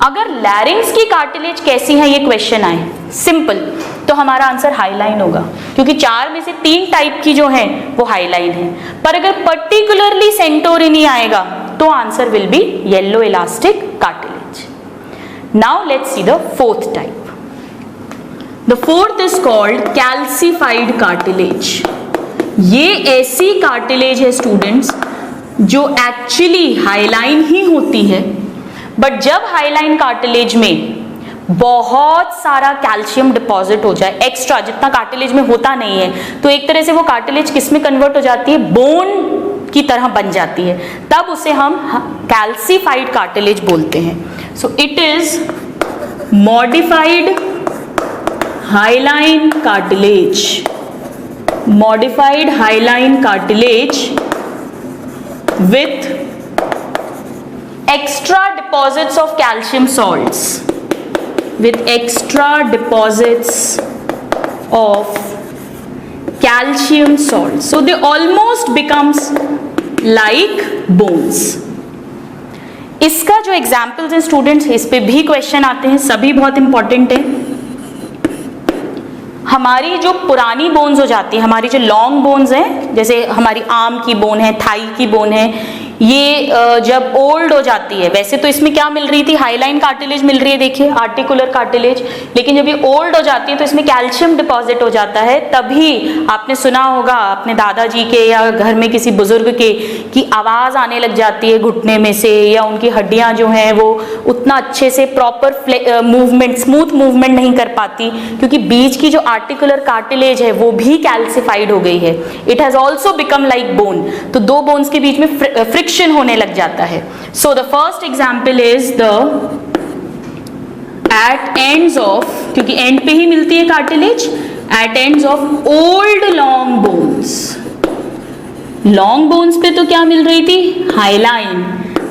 अगर लैरिंग्स की कार्टिलेज कैसी है ये क्वेश्चन आए सिंपल, तो हमारा आंसर हाईलाइन होगा, क्योंकि 4 में से 3 टाइप की जो है वो हाईलाइन है। पर अगर पर्टिकुलरली सेंटोरिनी आएगा तो answer will be yellow elastic cartilage. Now let's see the 4th type. The 4th is called calcified cartilage. ये ऐसी कार्टिलेज है स्टूडेंट्स जो एक्चुअली हाईलाइन ही होती है, बट जब हाईलाइन कार्टिलेज में बहुत सारा कैल्शियम डिपॉजिट हो जाए एक्स्ट्रा, जितना कार्टिलेज में होता नहीं है, तो एक तरह से वो कार्टिलेज किस में कन्वर्ट हो जाती है, बोन की तरह बन जाती है, तब उसे हम कैल्सिफाइड कार्टिलेज बोलते हैं। So it is modified highline cartilage, modified highline cartilage with extra deposits of calcium salts, with extra deposits of calcium salts, so they almost becomes like bones। इसका जो एग्जाम्पल्स हैं स्टूडेंट्स, इस पे भी question आते हैं, सभी बहुत इंपॉर्टेंट है। हमारी जो पुरानी बोन्स हो जाती है, हमारी जो लॉन्ग बोन्स हैं, जैसे हमारी आर्म की बोन है, थाई की बोन है, ये जब ओल्ड हो जाती है, वैसे तो इसमें क्या मिल रही थी, हाईलाइन कार्टिलेज मिल रही है, देखिए आर्टिकुलर कार्टिलेज, लेकिन जब ये ओल्ड हो जाती है तो इसमें कैल्शियम डिपॉजिट हो जाता है। तभी आपने सुना होगा अपने दादाजी के या घर में किसी बुजुर्ग के कि आवाज आने लग जाती है घुटने में से, या उनकी हड्डियां जो हैं वो उतना अच्छे से प्रॉपर मूवमेंट, स्मूथ मूवमेंट नहीं कर पाती, क्योंकि बीच की जो आर्टिकुलर कार्टिलेज है वो भी कैल्सिफाइड हो गई है, it has also become like bone, तो 2 बोन्स के बीच में फ्रिक्शन होने लग जाता है। So the first example is the at ends of, क्योंकि एंड पे ही मिलती है cartilage, at ends of old long bones. Long bones पे तो क्या मिल रही थी, हाईलाइन,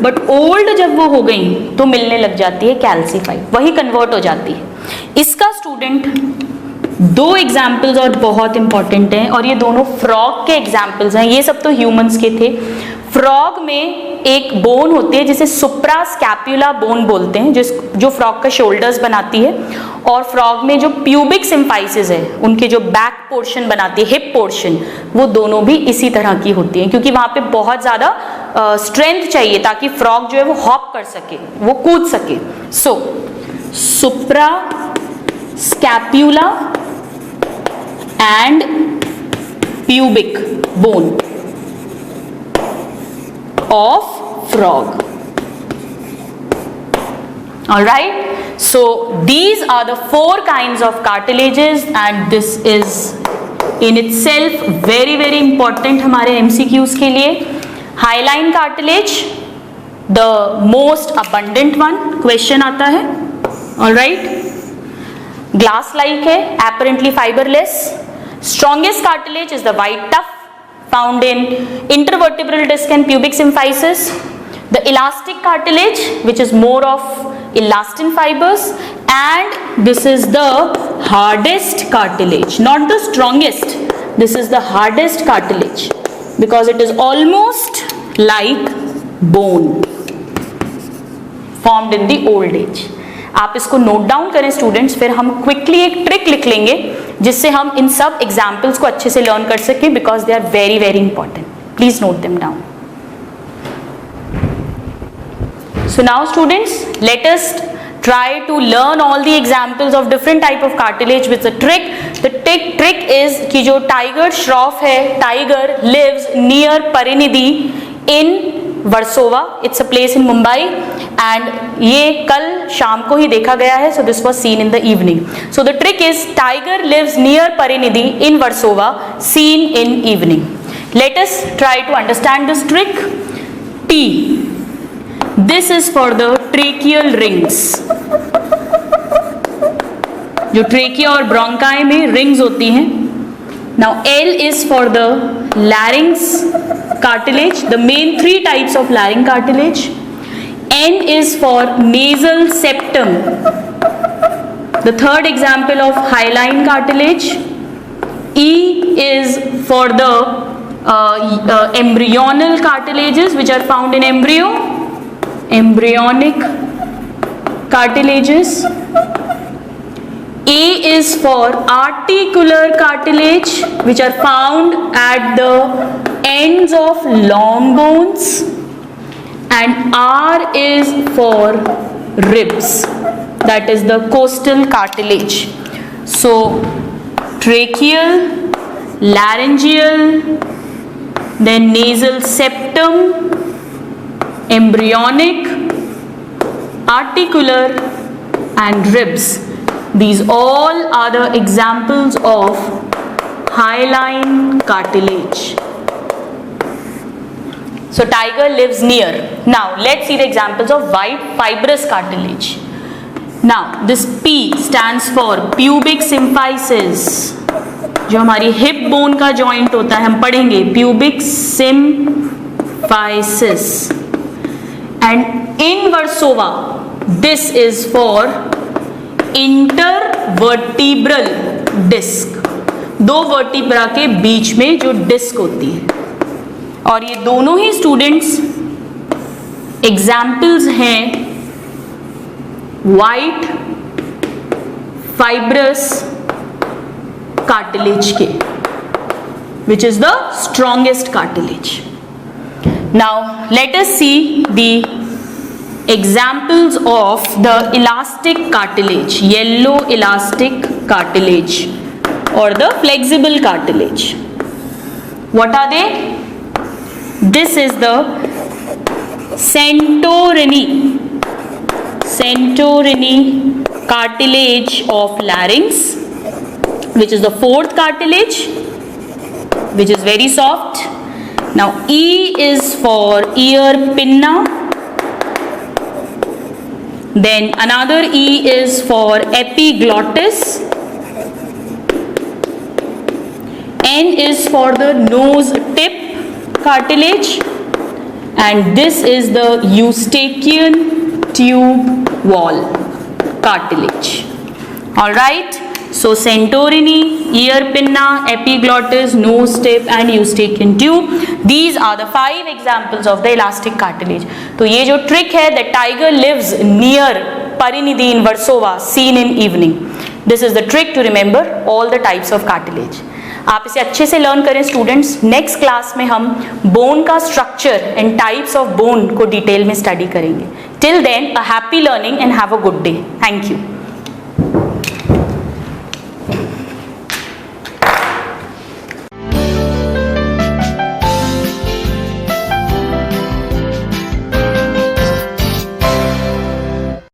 बट ओल्ड जब वो हो गई तो मिलने लग जाती है कैल्सिफाइड, वही कन्वर्ट हो जाती है। इसका स्टूडेंट 2 एग्जाम्पल्स और बहुत इंपॉर्टेंट हैं, और ये दोनों फ्रॉग के एग्जाम्पल्स हैं, ये सब तो ह्यूमंस के थे। फ्रॉग में एक बोन होती है जिसे सुप्रा स्कैपुला बोन बोलते हैं, जो फ्रॉग का शोल्डर्स बनाती है, और फ्रॉग में जो प्यूबिक सिम्फाइसिस है, उनके जो बैक पोर्शन बनाती है, हिप पोर्शन, वो दोनों भी इसी तरह की होती हैं, क्योंकि वहां पे बहुत ज्यादा स्ट्रेंथ चाहिए ताकि फ्रॉग जो है वो हॉप कर सके, वो कूद सके। So suprascapula and pubic bone of frog. All right, so these are the 4 kinds of cartilages, and this is in itself very very important हमारे MCQs के लिए। Highline cartilage the most abundant one, question आता है। All right, glass like है, apparently fiberless। strongest cartilage is the white tuff found in intervertebral disc and pubic symphysis. The elastic cartilage, which is more of elastin fibers, and this is the hardest cartilage, not the strongest. This is the hardest cartilage because it is almost like bone formed in the old age. आप इसको note down करें students, फिर हम quickly एक trick लिख लेंगे जिससे हम इन सब एग्जाम्पल्स को अच्छे से लर्न कर सकें because they are very very important. Please note them down. So now students, let us try to learn all the examples of different type of cartilage with the trick. The trick is कि जो tiger Shroff है, tiger lives near Parinidhi in Versova. It's a place in Mumbai and ये कल शाम को ही देखा गया है. So this was seen in the evening. So the trick is tiger lives near Parinidhi in Versova, seen in evening. Let us try to understand this trick. T. This is for the tracheal rings. जो trachea और bronchi में rings होती हैं. Now L is for the larynx cartilage, the main three types of larynx cartilage. N is for nasal septum, the third example of hyaline cartilage. E is for the embryonal cartilages which are found in embryo, embryonic cartilages. A is for articular cartilage which are found at the ends of long bones, and R is for ribs, that is the costal cartilage. So tracheal, laryngeal, then nasal septum, embryonic, articular and ribs. These all are the examples of hyaline cartilage. So tiger lives near. Now let's see the examples of white fibrous cartilage. Now this P stands for pubic symphysis, जो हमारी hip bone का joint होता है, हम पढ़ेंगे pubic symphysis. And in Versova, this is for intervertebral disc, दो vertebra के बीच में जो डिस्क होती है. और ये दोनों ही स्टूडेंट्स एग्जाम्पल्स हैं वाइट फाइब्रस कार्टिलेज के, which is the strongest cartilage. Now let us see the examples of the elastic cartilage, yellow elastic cartilage or the flexible cartilage. What are they? This is the Santorini cartilage of larynx, which is the fourth cartilage, which is very soft. Now E is for ear pinna. Then another E is for epiglottis. N is for the nose tip cartilage, and this is the eustachian tube wall cartilage. All right. So Santorini, ear pinna, epiglottis, nose tip and eustachian tube. These are the 5 examples of the elastic cartilage. तो ये जो trick है, the tiger lives near Parinidhi in Versova, seen in evening. This is the trick to remember all the types of cartilage. आप इसे अच्छे से learn करें students. Next class में हम बोन का structure and types of bone को detail में स्टडी करेंगे. Till then a happy learning and have a good day. Thank you.